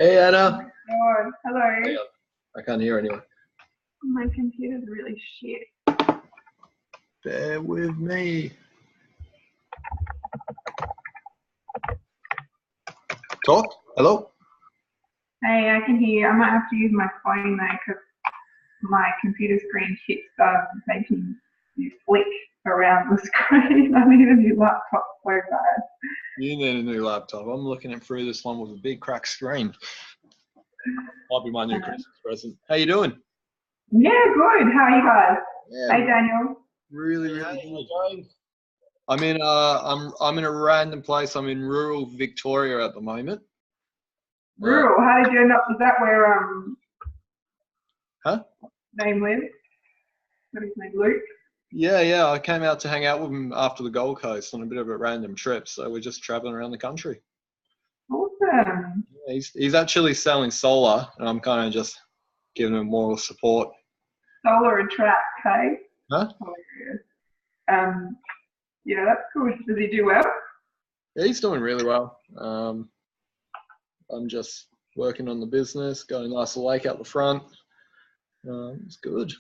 Hey Anna. God, hello. Hang on. I can't hear anyone. My computer's really shit. Bear with me. Talk. Hello. Hey, I can hear you. I might have to use my phone though because my computer screen keeps making you flick around the screen. I need a new laptop so bad. You need a new laptop. I'm looking at through this one with a big cracked screen. Might be my new Christmas present. How you doing? Yeah, good. How are you guys? Yeah, Hey, Daniel. really good. I'm in a random place. I'm in rural Victoria at the moment. Rural. How did you end up? Is that where Huh? name lives? What is his name? Luke. Yeah. I came out to hang out with him after the Gold Coast on a bit of a random trip. So we're just traveling around the country. Awesome. Yeah, he's actually selling solar, and I'm kind of just giving him moral support. Solar attract, hey? Huh? Yeah, that's cool. Does he do well? Yeah, he's doing really well. I'm just working on the business, got a nice lake out the front. It's good.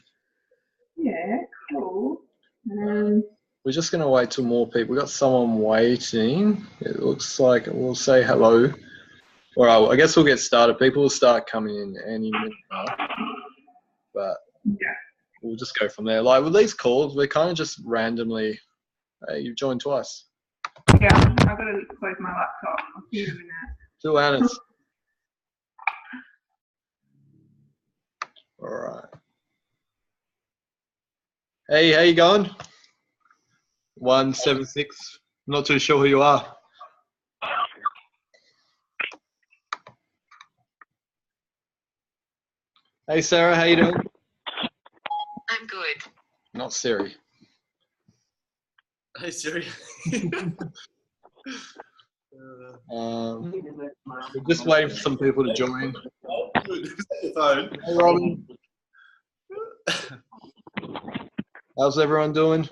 Yeah, cool. We're just going to wait till more people. We got someone waiting. It looks like we'll say hello. All right, I guess we'll get started. People will start coming in any minute now. But yeah, we'll just go from there. Like with these calls, we're kind of just randomly, hey, you've joined twice. Yeah, I've got to close my laptop. I'll see you in a minute. Two Annas. All right. Hey, how you going? 176. I'm not too sure who you are. Hey, Sarah, how you doing? I'm good. Not Siri. Hey Siri. We're just waiting for some people to join. Your phone. Hey, Robin. How's everyone doing?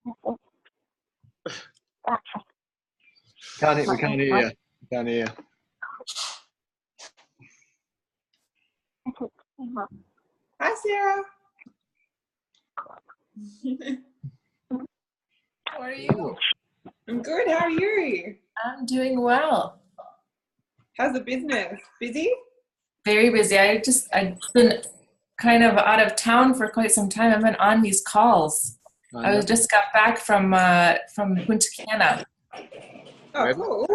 We can't hear you. Can't hear you. Hi, Sarah. How are you? I'm good. How are you? I'm doing well. How's the business? Busy? Very busy. I've been kind of out of town for quite some time. I've been on these calls. I just got back from Punta Cana. Oh, cool.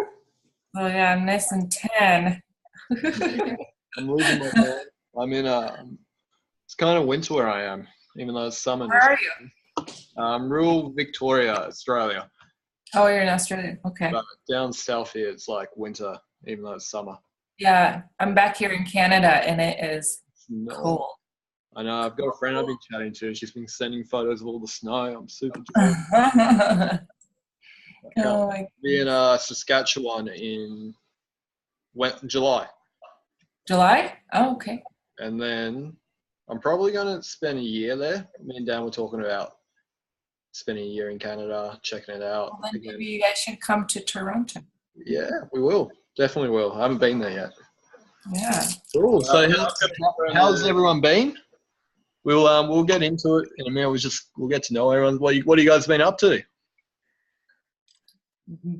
Oh yeah, I'm nice and tan. I'm losing my mind. I'm in it's kind of winter where I am, even though it's summer. Where are you? Rural Victoria, Australia. Oh, you're in Australia. Okay. But down south here, it's like winter, even though it's summer. Yeah, I'm back here in Canada, and it is cold. I know. I've got a friend I've been chatting to. She's been sending photos of all the snow. I'm super jealous. Oh, be in Saskatchewan in July. July? Oh, okay. And then I'm probably going to spend a year there. Me and Dan were talking about spending a year in Canada, checking it out. Well, then maybe you guys should come to Toronto. Yeah, we will. Definitely will. I haven't been there yet. Yeah. Cool. So how's everyone been? We'll get into it in a minute. We'll get to know everyone. What have you guys been up to?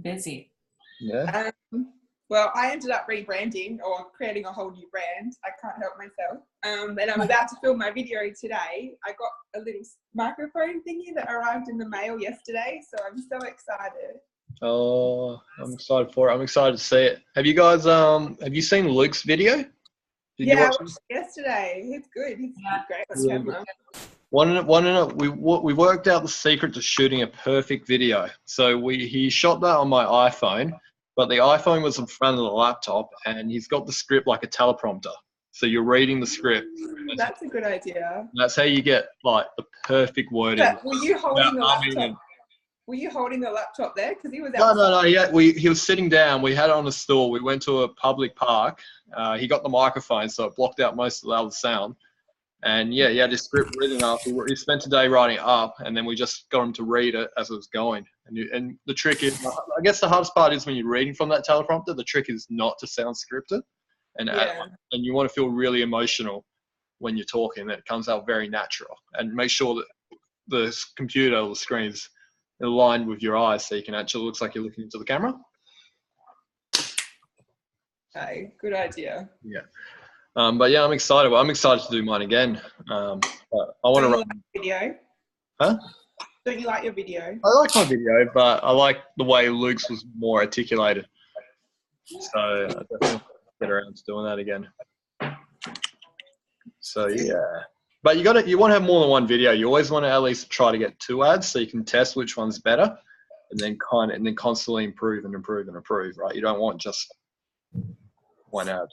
Busy. Yeah. Well, I ended up rebranding or creating a whole new brand. I can't help myself. And I'm about to film my video today. I got a little microphone thingy that arrived in the mail yesterday, so I'm so excited. Oh, I'm excited for it. I'm excited to see it. Have you guys have you seen Luke's video? I watched it yesterday. He's good. He's great on camera. We worked out the secret to shooting a perfect video. So he shot that on my iPhone, but the iPhone was in front of the laptop, and he's got the script like a teleprompter. So you're reading the script. That's a good idea. That's how you get like the perfect wording. But were you holding the laptop? Were you holding the laptop there? Because he was outside. No. Yeah, he was sitting down. We had it on a stool. We went to a public park. He got the microphone, so it blocked out most of the other sound. And yeah, you had this script written up. We spent a day writing it up, and then we just got him to read it as it was going. And the trick is, I guess the hardest part is when you're reading from that teleprompter, the trick is not to sound scripted. And you want to feel really emotional when you're talking, that it comes out very natural. And make sure that the computer or the screen is aligned with your eyes so you can actually, looks like you're looking into the camera. Okay, good idea. Yeah. But yeah, I'm excited. Well, I'm excited to do mine again. But I want to run video. Huh? Don't you like your video? I like my video, but I like the way Luke's was more articulated. So I definitely get around to doing that again. So yeah. But you want to have more than one video. You always want to at least try to get 2 ads so you can test which one's better, and then constantly improve and improve and improve. Right? You don't want just one ad.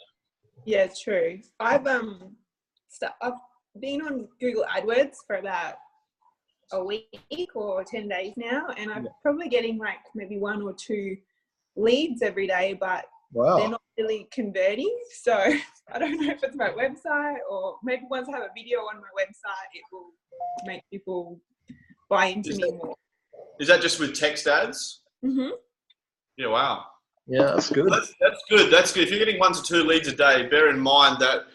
Yeah, true. I've been on Google AdWords for about a week or 10 days now, and I'm probably getting like maybe 1 or 2 leads every day, but they're not really converting. So I don't know if it's my website, or maybe once I have a video on my website, it will make people buy into me more. Is that just with text ads? Mm-hmm. Yeah, wow. Yeah, that's good. That's good. That's good. If you're getting 1 to 2 leads a day, bear in mind that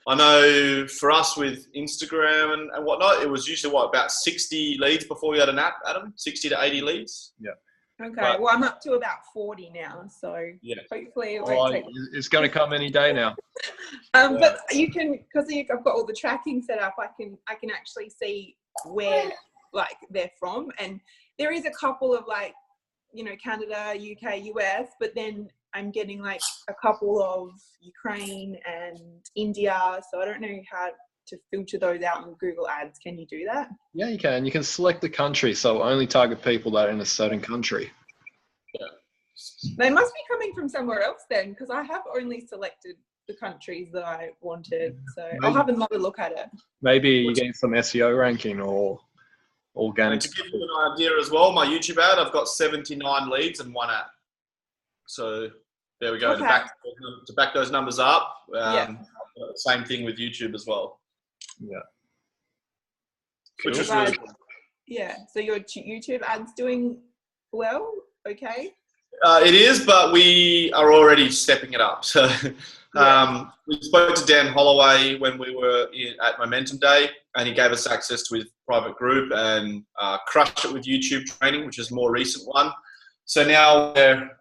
I know for us with Instagram and whatnot, it was usually about 60 leads before we had an app, Adam? 60 to 80 leads? Yeah. Okay, well, I'm up to about 40 now, so hopefully it won't take. It's going to come any day now. But you can, because I've got all the tracking set up, I can actually see where like they're from, and there is a couple of like, Canada, UK, US, but then I'm getting like a couple of Ukraine and India, so I don't know how to filter those out on Google Ads. Can you do that? Yeah, you can. You can select the country, so only target people that are in a certain country. Yeah. They must be coming from somewhere else then, because I have only selected the countries that I wanted. So I'll have another look at it. Maybe you're getting some SEO ranking or organic. To give you an idea as well, my YouTube ad, I've got 79 leads and 1 ad. So there we go. Okay. To back those numbers up, same thing with YouTube as well. Yeah. Which is really cool. Yeah. So your YouTube ad's doing well? Okay. It is, but we are already stepping it up. So we spoke to Dan Holloway when we were at Momentum Day, and he gave us access to his private group and Crush It with YouTube training, which is a more recent one. So now we're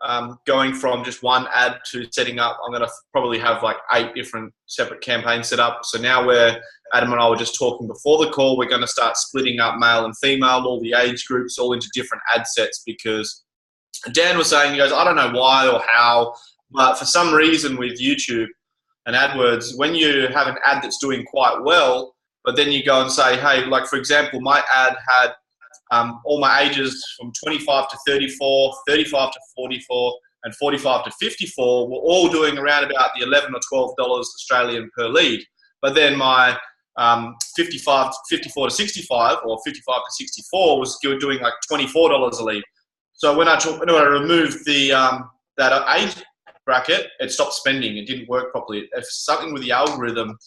going from just 1 ad to setting up. I'm going to probably have like 8 different separate campaigns set up. So now Adam and I were just talking before the call, we're going to start splitting up male and female, all the age groups, all into different ad sets, because Dan was saying, he goes, I don't know why or how, but for some reason with YouTube and AdWords, when you have an ad that's doing quite well, but then you go and say, hey, like for example, my ad had all my ages from 25 to 34, 35 to 44, and 45 to 54 were all doing around about the $11 or $12 Australian per lead. But then my 54 to 65 or 55 to 64 was doing like $24 a lead. So when I removed the that age bracket, it stopped spending. It didn't work properly. If something with the algorithm,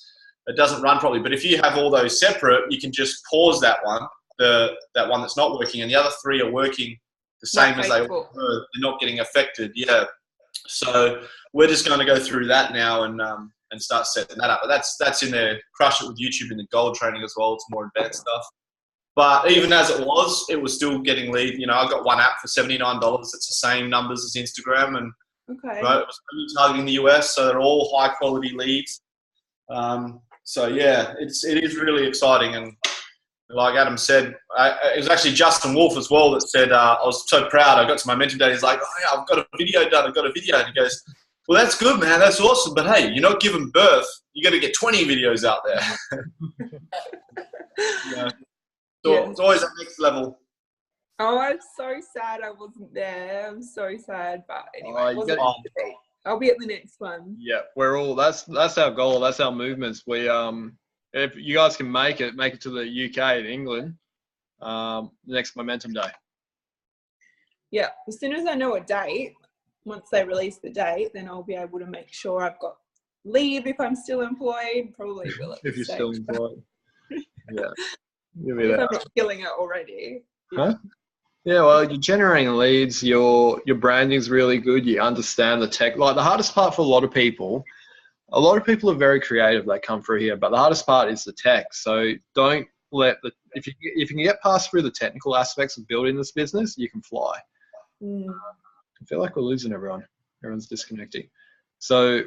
it doesn't run properly. But if you have all those separate, you can just pause that one, that one that's not working, and the other 3 are working the same as they were. They're not getting affected. Yeah. So we're just going to go through that now and start setting that up. But that's in there. Crush It with YouTube in the gold training as well. It's more advanced stuff. But even as it was still getting lead. I got 1 app for $79. It's the same numbers as Instagram, and okay. Right, it was targeting the US, so they're all high quality leads. So yeah, it is really exciting, and like Adam said, it was actually Justin Wolf as well that said, I was so proud. I got to my Momentum Day. He's like, oh yeah, I've got a video done. I've got a video, and he goes, well, that's good, man. That's awesome. But hey, you're not giving birth. You got to get 20 videos out there. So it's always at next level. Oh, I'm so sad I wasn't there. I'm so sad, but anyway, I'll be at the next one. Yeah, we're all. That's our goal. That's our movements. We if you guys can make it to the UK and England, next Momentum Day. Yeah, as soon as I know a date, once they release the date, then I'll be able to make sure I've got leave if I'm still employed. Probably will. If you're still employed. Yeah. You'll be If there. I'm not killing it already. Huh? Yeah, well, you're generating leads. Your branding's really good. You understand the tech. Like the hardest part for a lot of people are very creative. They come through here, but the hardest part is the tech. So don't let if you can get past through the technical aspects of building this business, you can fly. I feel like we're losing everyone. Everyone's disconnecting. So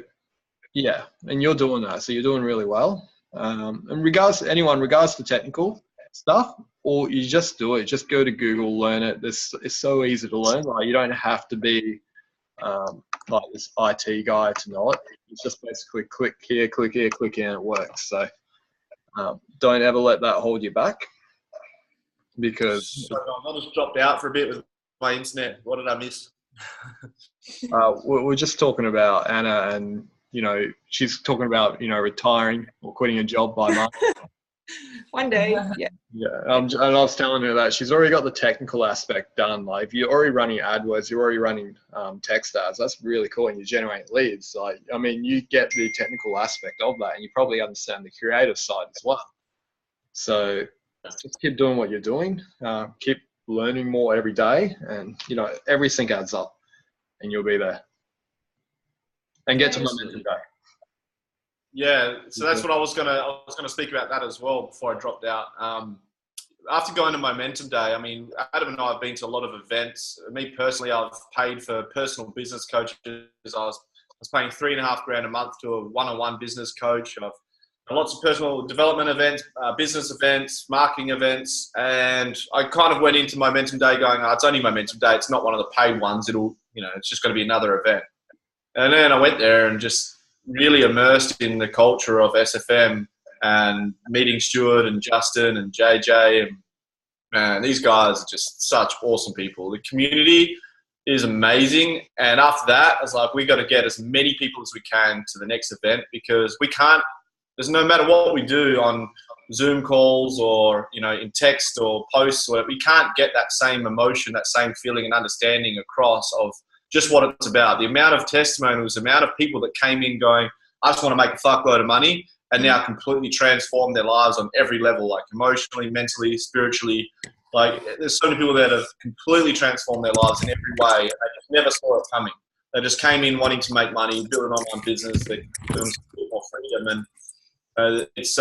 yeah, and you're doing that. So you're doing really well. And regards to technical stuff, or you just do it. Just go to Google, learn it. It's so easy to learn. Like you don't have to be like this IT guy to know it. It's just basically click here, click here, click here, and it works. So don't ever let that hold you back, because I just dropped out for a bit with my internet. What did I miss? we're just talking about Anna, and she's talking about retiring or quitting a job by March. One day, yeah. Yeah, and I was telling her that she's already got the technical aspect done. Like, if you're already running AdWords, you're already running text ads, that's really cool, and you generate leads. Like, I mean, you get the technical aspect of that, and you probably understand the creative side as well. So just keep doing what you're doing. Keep learning more every day, and everything adds up, and you'll be there. And get to Momentum Day. Yeah, so that's what I was gonna speak about that as well before I dropped out. After going to Momentum Day, I mean, Adam and I have been to a lot of events. Me personally, I've paid for personal business coaches. I was paying $3,500 a month to a one-on-one business coach. I've done lots of personal development events, business events, marketing events, and I kind of went into Momentum Day going, "Oh, it's only Momentum Day. It's not one of the paid ones. It's just going to be another event." And then I went there and just really immersed in the culture of SFM and meeting Stuart and Justin and JJ. And man, these guys are just such awesome people. The community is amazing. And after that, I was like, we got to get as many people as we can to the next event, because there's no matter what we do on Zoom calls or, in text or posts, we can't get that same emotion, that same feeling and understanding across of just what it's about. The amount of testimonials, the amount of people that came in going, "I just want to make a fuckload of money," and now completely transform their lives on every level, like emotionally, mentally, spiritually. Like, there's so many people that have completely transformed their lives in every way. And they just never saw it coming. They just came in wanting to make money, build an online business, they give them a bit more freedom. And it's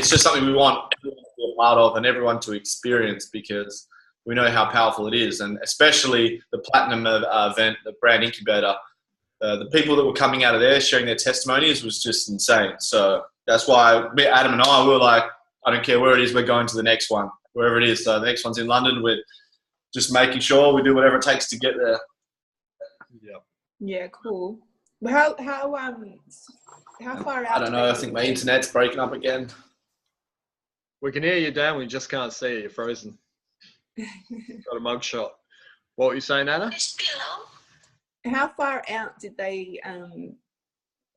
just something we want everyone to be a part of and everyone to experience, because we know how powerful it is. And especially the Platinum event, the Brand Incubator, the people that were coming out of there sharing their testimonies was just insane. So that's why Adam and I were like, I don't care where it is, we're going to the next one, wherever it is. So the next one's in London. We're just making sure we do whatever it takes to get there. Yeah, cool. How far out? I don't know. I think my internet's breaking up again. We can hear you, Dan. We just can't see you. You're frozen. Got a mugshot. What were you saying, Anna? How far out did they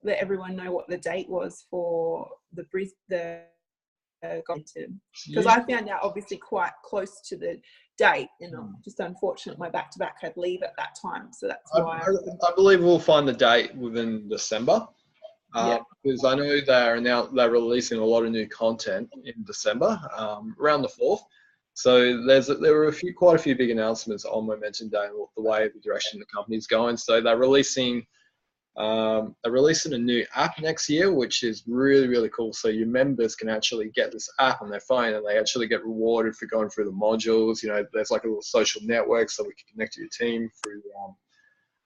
let everyone know what the date was for the Momentum? Because I found out obviously quite close to the date, and I'm just unfortunate my back-to-back had leave at that time, so that's why. I believe we'll find the date within December. Because I know they're releasing a lot of new content in December, around the 4th. So there were quite a few big announcements on Momentum Day and the way, the direction the company's going. So they're releasing a new app next year, which is really, really cool. So your members can actually get this app on their phone, and they actually get rewarded for going through the modules. There's like a little social network, so we can connect to your team through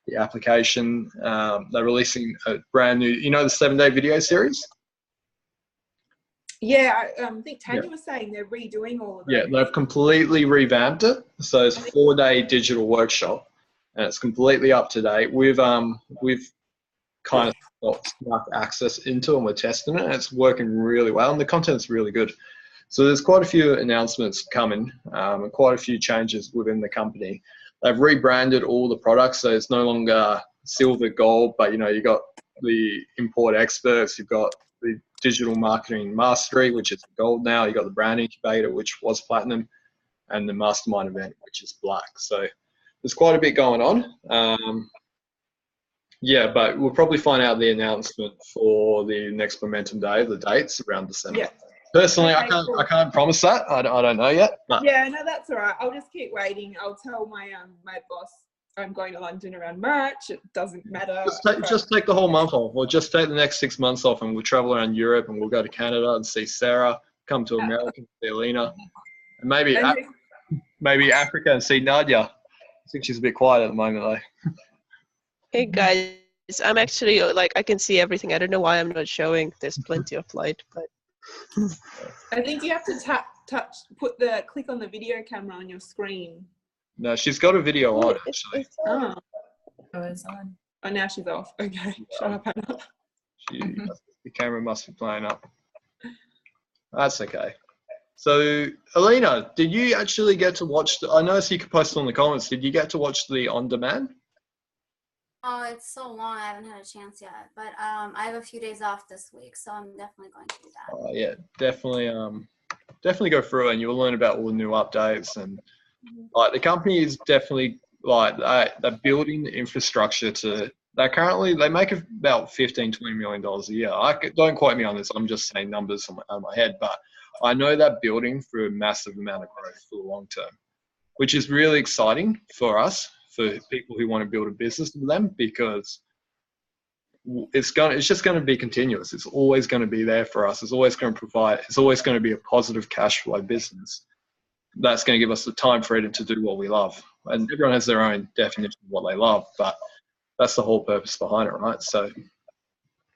the application. They're releasing a brand new, the 7-day video series. Yeah, I think Tanya was saying they're redoing all of it. Yeah, they've completely revamped it. So it's a 4-day digital workshop, and it's completely up to date. We've kind of got access into, and we're testing it, and it's working really well, and the content's really good. So there's quite a few announcements coming, and quite a few changes within the company. They've rebranded all the products, so it's no longer silver, gold, but you've got the import experts, you've got the digital marketing mastery, which is gold now, you've got the brand incubator, which was platinum, and the mastermind event, which is black. So there's quite a bit going on. But we'll probably find out the announcement for the next Momentum Day, the dates around December. Personally, Okay, cool. I can't promise that. I don't know yet. But Yeah, no, that's all right. I'll just keep waiting. I'll tell my my boss I'm going to London around March. It doesn't matter. just take the whole month off, or just take the next 6 months off, and we'll travel around Europe, and we'll go to Canada and see Sarah. Come to America and see Alina, and maybe Africa and see Nadia. I think she's a bit quiet at the moment though. Hey guys, I'm actually I can see everything. I don't know why I'm not showing. There's plenty of light, but I think you have to click on the video camera on your screen. No, she's got a video on actually. It's on. Oh, it's on. Oh, now she's off. Okay, shut up, Hannah. The camera must be playing up. That's okay. So, Alina, did you actually get to watch? I noticed you could post on the comments. Did you get to watch the on demand? Oh, it's so long. I haven't had a chance yet, but I have a few days off this week, so I'm definitely going to do that. Oh yeah, definitely go through it, and you'll learn about all the new updates. And like the company is definitely they're building the infrastructure to. They make about $15-20 million a year. Don't quote me on this. I'm just saying numbers out of my head, but I know they're building through a massive amount of growth for the long term, which is really exciting for us, for people who want to build a business with them, because it's just going to be continuous. It's always going to be there for us. It's always going to provide. It's always going to be a positive cash flow business. That's going to give us the time freedom to do what we love. And everyone has their own definition of what they love, but that's the whole purpose behind it, right? So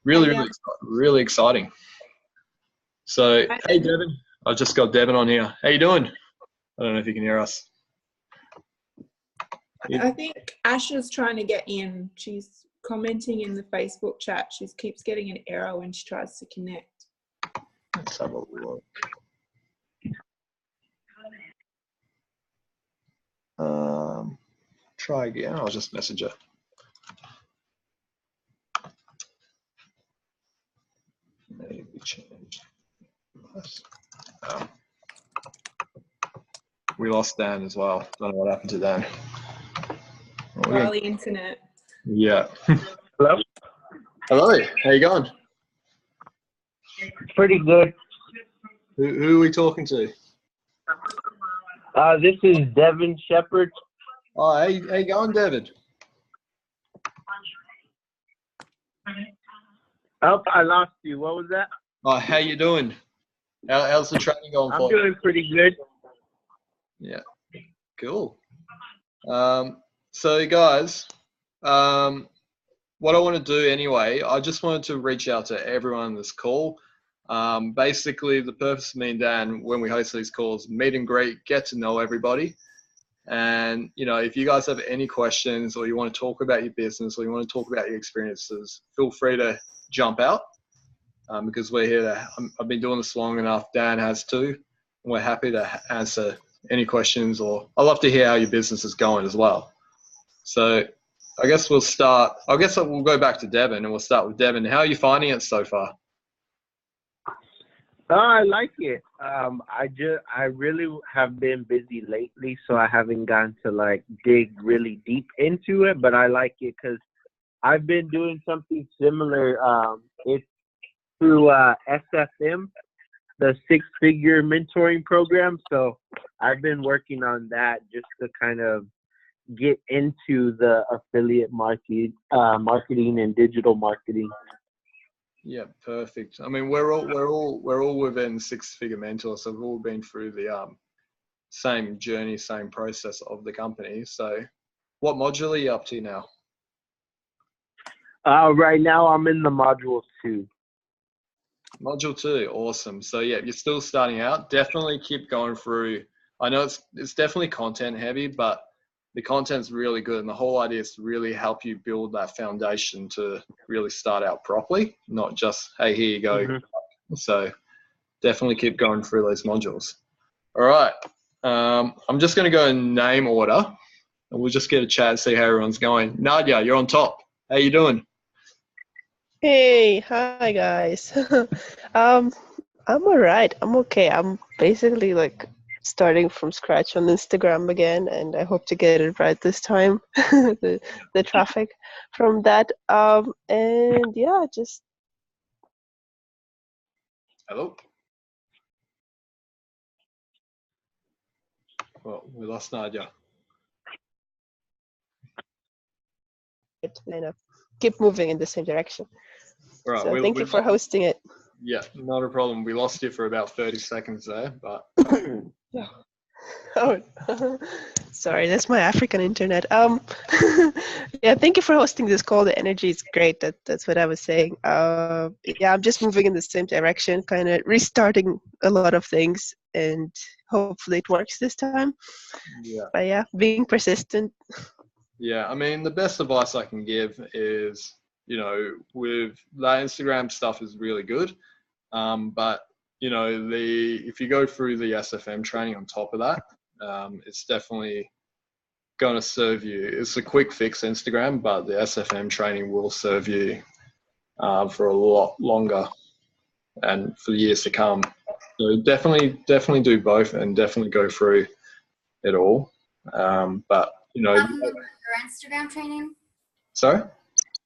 really exciting. So, hey, Devin. I've just got Devin on here. How you doing? I don't know if you can hear us. I think Asha's trying to get in. She's commenting in the Facebook chat. She keeps getting an error when she tries to connect. Let's have a look. Try again. I'll just message her. Maybe change. We lost Dan as well. Don't know what happened to Dan. Probably internet. Yeah. Hello? Hello. How you going? Pretty good. Who are we talking to? This is Devin Shepherd. Oh, how you going, David? Oh, I lost you. What was that? Oh, how you doing? How's the training going for you? I'm doing pretty good. Yeah, cool. So guys, what I want to do anyway, I just wanted to reach out to everyone on this call. Basically, the purpose of me and Dan, when we host these calls, meet and greet, get to know everybody. And, if you guys have any questions, or you want to talk about your business, or you want to talk about your experiences, feel free to jump out, because we're here I've been doing this long enough. Dan has too. And we're happy to answer any questions, or I'd love to hear how your business is going as well. So I guess we'll go back to Devin, and we'll start with Devin. How are you finding it so far? I like it. I really have been busy lately, so I haven't gotten to dig really deep into it, but I like it because I've been doing something similar. It's through SFM, the six-figure mentoring program. So I've been working on that just to kind of get into the affiliate marketing and digital marketing. Yeah, perfect. I mean, we're all within Six-Figure Mentor, so we've all been through the same journey, same process of the company. So, what module are you up to now? Right now, I'm in the module 2. Module 2, awesome. So yeah, you're still starting out. Definitely keep going through. I know it's definitely content heavy, but the content's really good, and the whole idea is to really help you build that foundation to really start out properly, not just, hey, here you go. Mm-hmm. So definitely keep going through those modules. All right. I'm just going to go in name order, and we'll just get a chat and see how everyone's going. Nadia, you're on top. How you doing? Hey, hi guys. I'm all right. I'm okay. I'm basically starting from scratch on Instagram again, and I hope to get it right this time. the traffic from that. And yeah, just hello. Well, we lost Nadia. And keep moving in the same direction. Right, So thank you for hosting it. Yeah, not a problem. We lost you for about 30 seconds there, but Yeah. Oh, sorry, that's my African internet. Yeah, thank you for hosting this call. The energy is great. That's what I was saying. Yeah, I'm just moving in the same direction, kind of restarting a lot of things, and hopefully it works this time. yeah. But yeah, being persistent. Yeah, I mean, the best advice I can give is, with that Instagram stuff is really good. But, if you go through the SFM training on top of that, it's definitely going to serve you. It's a quick fix Instagram, but the SFM training will serve you for a lot longer and for years to come. So definitely do both and definitely go through it all. But, Talking about your Instagram training? Sorry?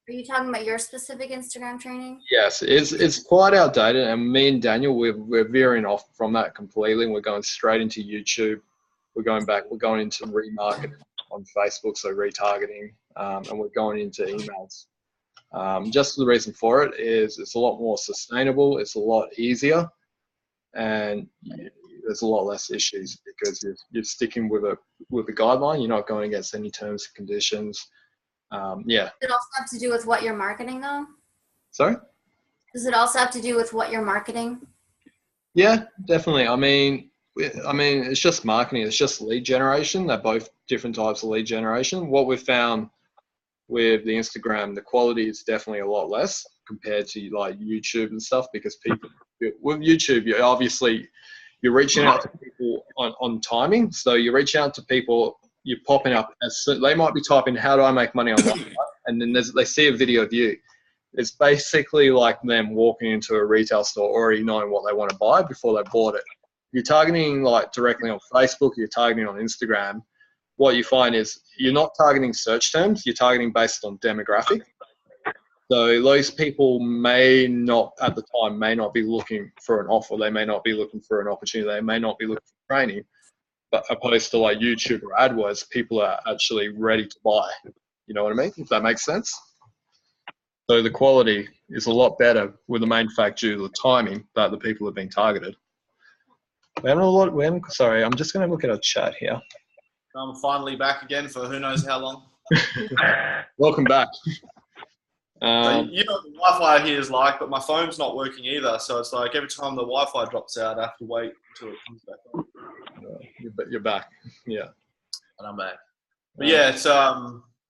Are you talking about your specific Instagram training? Yes, it's quite outdated, and me and Daniel, we're veering off from that completely, and we're going straight into YouTube. We're going into remarketing on Facebook, so retargeting, and we're going into emails. Just the reason for it is it's a lot more sustainable, it's a lot easier, and there's a lot less issues because you're sticking with a guideline. You're not going against any terms and conditions. Yeah. Does it also have to do with what you're marketing, though? Sorry? Does it also have to do with what you're marketing? Yeah, definitely. I mean, it's just marketing. It's just lead generation. They're both different types of lead generation. What we've found with the Instagram, the quality is definitely a lot less compared to like YouTube and stuff, because people with YouTube, you're reaching out to people on timing. So you're reaching out to people, you're popping up they might be typing, how do I make money online? And then they see a video of you. It's basically like them walking into a retail store already knowing what they want to buy before they bought it. You're targeting like directly on Facebook, you're targeting on Instagram. What you find is you're not targeting search terms, you're targeting based on demographic. So those people may not be looking for an offer, they may not be looking for an opportunity, they may not be looking for training, but opposed to like YouTube or AdWords, people are actually ready to buy. You know what I mean? If that makes sense. So the quality is a lot better with the main fact due to the timing that the people have been targeted. Sorry, I'm just going to look at our chat here. I'm finally back again for who knows how long. Welcome back. So you know what the Wi-Fi here is like, but my phone's not working either. So it's like every time the Wi-Fi drops out, I have to wait until it comes back on. You're back. Yeah. And I'm back. But yeah, it's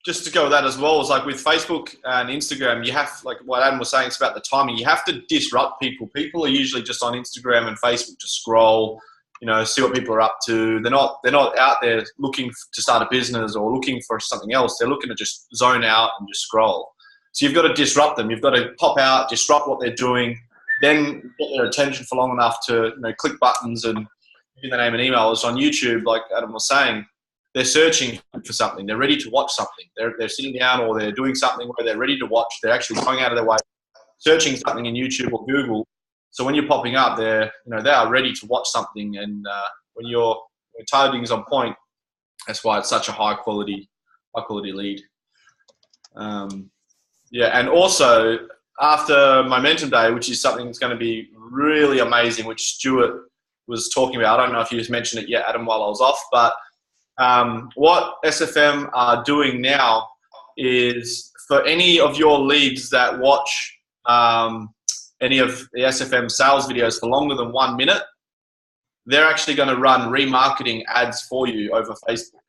just to go with that as well, is like with Facebook and Instagram, you have, like what Adam was saying, it's about the timing. You have to disrupt people. People are usually just on Instagram and Facebook to scroll, see what people are up to. They're not out there looking to start a business or looking for something else. They're looking to just zone out and just scroll. So you've got to disrupt them. You've got to pop out, disrupt what they're doing, then get their attention for long enough to click buttons and give their name and email. It's on YouTube, like Adam was saying. They're searching for something. They're ready to watch something. They're sitting down or they're doing something where they're ready to watch. They're actually going out of their way, searching something in YouTube or Google. So when you're popping up, they are ready to watch something. And when your targeting is on point, that's why it's such a high quality lead. Yeah, and also after Momentum Day, which is something that's going to be really amazing, which Stuart was talking about. I don't know if you mentioned it yet, Adam, while I was off, but what SFM are doing now is for any of your leads that watch any of the SFM sales videos for longer than 1 minute, they're actually going to run remarketing ads for you over Facebook.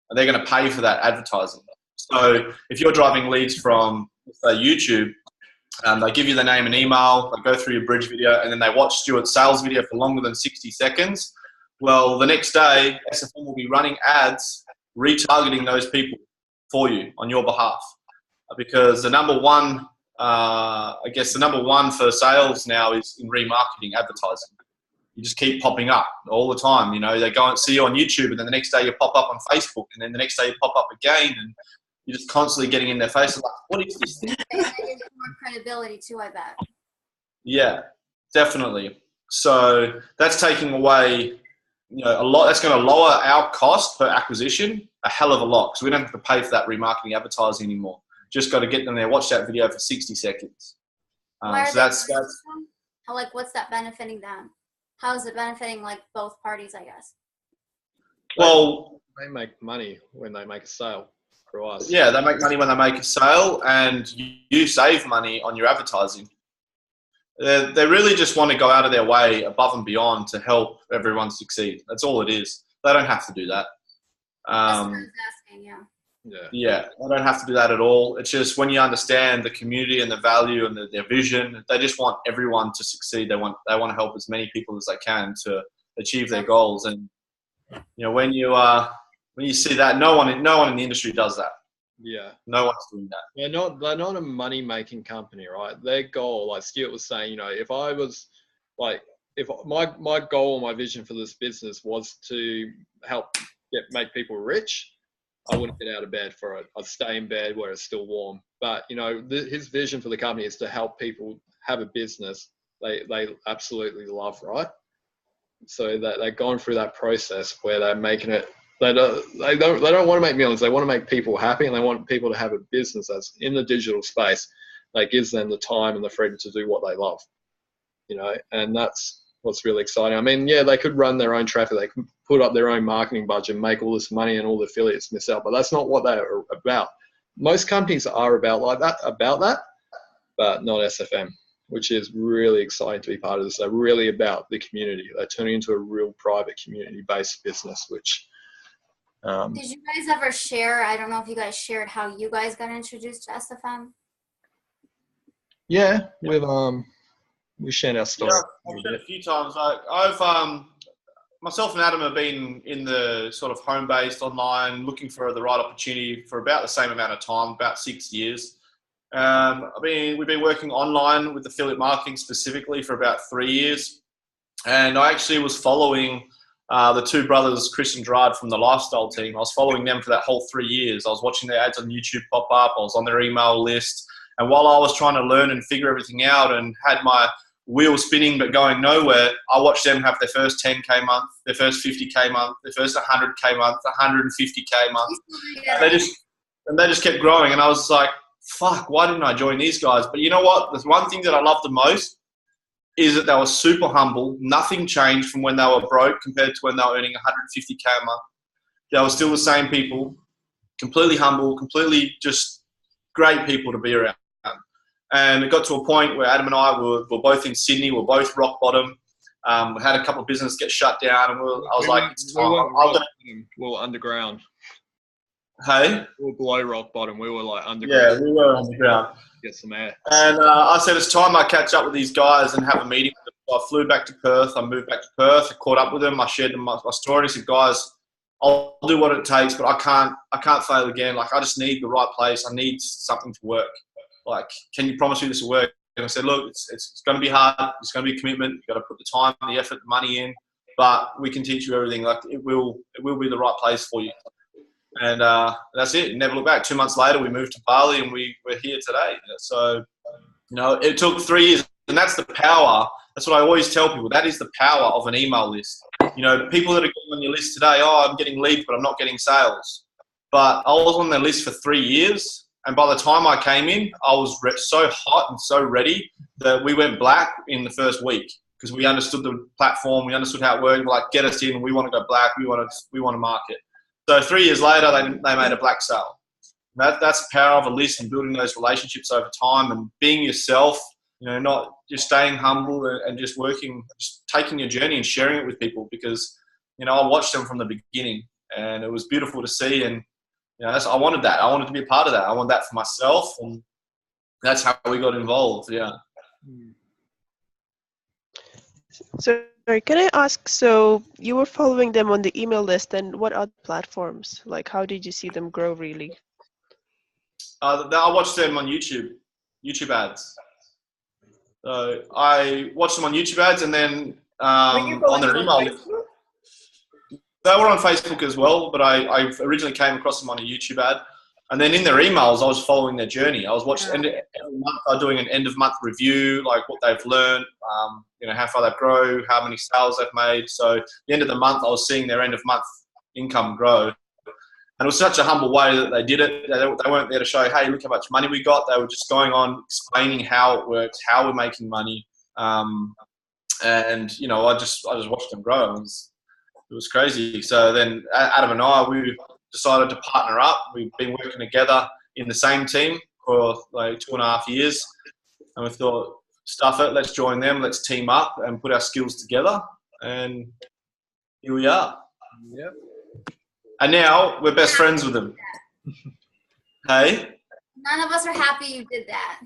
And they're going to pay for that advertising. So if you're driving leads from YouTube, they give you the name and email, they go through your bridge video, and then they watch Stuart's sales video for longer than 60 seconds. Well, the next day, SFM will be running ads, retargeting those people for you on your behalf. Because the number one for sales now is in remarketing advertising. You just keep popping up all the time. They go and see you on YouTube, and then the next day you pop up on Facebook, and then the next day you pop up again, and you're just constantly getting in their face. Like, what is this thing? It gives more credibility too, I bet. Yeah, definitely. So that's taking away a lot. That's going to lower our cost per acquisition a hell of a lot because we don't have to pay for that remarketing advertising anymore. Just got to get them there, watch that video for 60 seconds. So that's like, what's that benefiting them? How is it benefiting like both parties, I guess? Well, they make money when they make a sale for us. Yeah, they make money when they make a sale, and you save money on your advertising. They really just want to go out of their way above and beyond to help everyone succeed. That's all it is. They don't have to do that. That's what I was asking, Yeah, they don't have to do that at all. It's just when you understand the community and the value and their vision, they just want everyone to succeed. They want to help as many people as they can to achieve their goals. And when you see that, no one in the industry does that. Yeah, no one's doing that. They're not a money making company, right? Their goal, like Stuart was saying, if I was like, if my goal, my vision for this business was to help make people rich, I wouldn't get out of bed for it. I'd stay in bed where it's still warm. But his vision for the company is to help people have a business they absolutely love, right? So that they're going through that process where they're making it. They don't want to make millions. They want to make people happy, and they want people to have a business that's in the digital space that gives them the time and the freedom to do what they love. And that's what's really exciting. I mean, yeah, they could run their own traffic. They can put up their own marketing budget, make all this money, and all the affiliates miss out. But that's not what they're about. Most companies are about that, but not SFM, which is really exciting to be part of this. They're really about the community. They're turning into a real private community-based business, which... Did you guys ever share, I don't know if you guys shared how you guys got introduced to SFM? Yeah, we shared our story. Yeah, I've shared a few times. I've myself and Adam have been in the sort of home-based online, looking for the right opportunity for about the same amount of time, about 6 years. We've been working online with affiliate marketing specifically for about 3 years. And I actually was following the two brothers, Chris and Gerard from the Lifestyle team. I was following them for that whole 3 years. I was watching their ads on YouTube pop up. I was on their email list. And while I was trying to learn and figure everything out and had my wheel spinning but going nowhere, I watched them have their first 10K month, their first 50K month, their first 100K month, 150K month. And they just kept growing. And I was like, fuck, why didn't I join these guys? But you know what? There's one thing that I love the most is that they were super humble. Nothing changed from when they were broke compared to when they were earning 150K a month. They were still the same people, completely humble, completely just great people to be around. And it got to a point where Adam and I were both in Sydney, we were both rock bottom. We had a couple of businesses get shut down, and I was like, it's time. We were underground. Hey? We were below rock bottom. We were like underground. Yeah, we were underground. Get some air. And I said, it's time I catch up with these guys and have a meeting with them. So I flew back to Perth. I moved back to Perth. I caught up with them. I shared them my story. And I said, guys, I'll do what it takes, but I can't fail again. Like, I just need the right place. I need something to work. Like, can you promise me this will work? And I said, look, it's going to be hard. It's going to be a commitment. You've got to put the time, the effort, the money in, but we can teach you everything. Like, it will be the right place for you. And that's it. Never look back. 2 months later, we moved to Bali, and we're here today. So, it took 3 years, and that's the power. That's what I always tell people. That is the power of an email list. The people that are getting on your list today, I'm getting leads, but I'm not getting sales. But I was on their list for 3 years. And by the time I came in, I was so hot and so ready that we went black in the first week because we understood the platform. We understood how it worked. We're like, get us in. We want to go black. We want to market. So 3 years later, they made a black sale. That's the power of a list and building those relationships over time and being yourself, not just staying humble and just working, just taking your journey and sharing it with people because, I watched them from the beginning and it was beautiful to see. And, I wanted that. I wanted to be a part of that. I wanted that for myself. And that's how we got involved. Yeah. So, can I ask, so you were following them on the email list, and what other platforms? Like, how did you see them grow, really? I watched them on YouTube ads. So I watched them on YouTube ads, and then on their email list. They were on Facebook as well, but I originally came across them on a YouTube ad. And then in their emails, I was following their journey. I was watching every month. I'm doing an end of month review, like what they've learned, how far they've grown, how many sales they've made. So at the end of the month, I was seeing their end of month income grow. And it was such a humble way that they did it. They weren't there to show, hey, look how much money we got. They were just going on explaining how it works, how we're making money. And I just watched them grow. It was crazy. So then Adam and I, we decided to partner up. We've been working together in the same team for like 2.5 years. And we thought, stuff it, let's join them, let's team up and put our skills together. And here we are. Yep. And now we're best friends with them. Hey? None of us are happy you did that.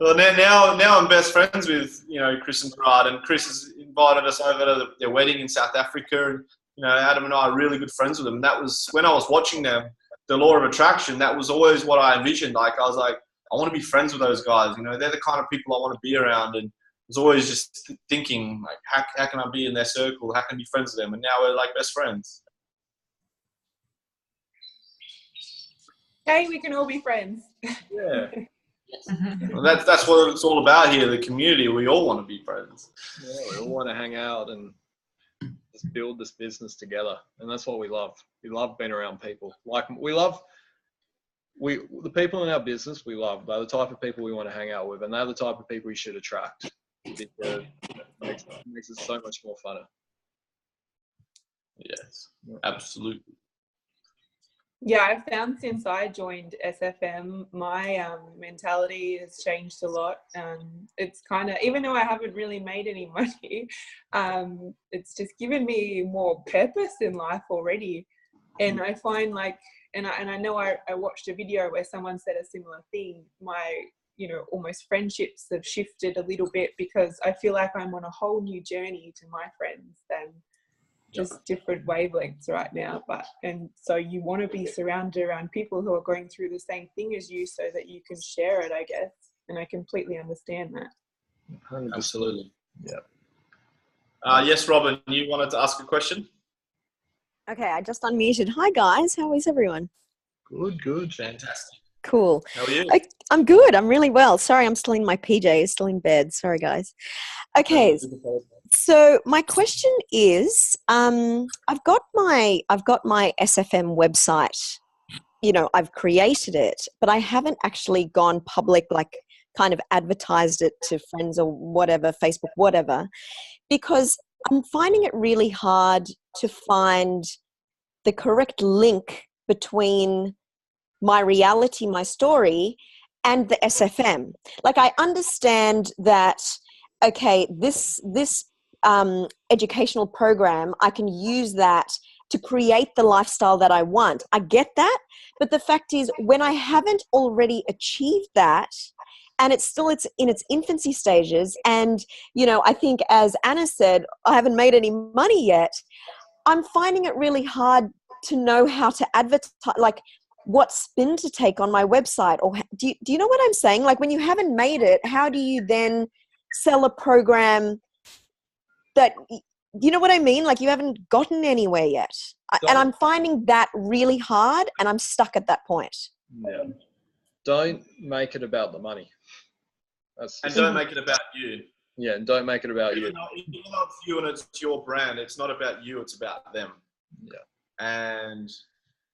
Well, now I'm best friends with, Chris and Gerard, and Chris has invited us over to their wedding in South Africa. And, Adam and I are really good friends with them. And that was, when I was watching them, the Law of Attraction, that was always what I envisioned. Like, I was like, I want to be friends with those guys. They're the kind of people I want to be around. And I was always just thinking, like, how can I be in their circle? How can I be friends with them? And now we're like best friends. Hey, we can all be friends. Yeah. Well, that's what it's all about here, the community. We all want to be friends. Yeah, we all want to hang out and just build this business together. And that's what we love. We love being around people. Like, the people in our business we love. They're the type of people we want to hang out with, and they're the type of people we should attract. Because it makes it so much more funner. Yes, absolutely. Yeah, I've found since I joined SFM, my mentality has changed a lot. It's kind of, even though I haven't really made any money, it's just given me more purpose in life already. And I find like, and I know I watched a video where someone said a similar thing. My, almost friendships have shifted a little bit because I feel like I'm on a whole new journey to my friends than just different wavelengths right now. And so you want to be surrounded around people who are going through the same thing as you so that you can share it, I guess. And I completely understand that. 100%. Absolutely. Yeah. Yes, Robin, you wanted to ask a question? Okay, I just unmuted. Hi guys, how is everyone? Good. Fantastic. Cool. How are you? I'm good. I'm really well. Sorry, I'm still in my PJs, still in bed. Sorry, guys. Okay, so my question is, I've got my SFM website. I've created it, but I haven't actually gone public, like kind of advertised it to friends or whatever, Facebook, whatever, because I'm finding it really hard to find the correct link between my reality, my story, and the SFM. Like, I understand that, okay, this educational program, I can use that to create the lifestyle that I want. I get that. But the fact is, when I haven't already achieved that, and it's in its infancy stages, and, I think, as Anna said, I haven't made any money yet, I'm finding it really hard to know how to advertise, like what spin to take on my website. Or do you know what I'm saying? Like, when you haven't made it, how do you then sell a program that, you know what I mean? Like, you haven't gotten anywhere yet. And I'm finding that really hard, and I'm stuck at that point. Yeah. Don't make it about the money. And don't make it about you. Yeah, and don't make it about you. Even though it's you and it's your brand, it's not about you, it's about them. Yeah. And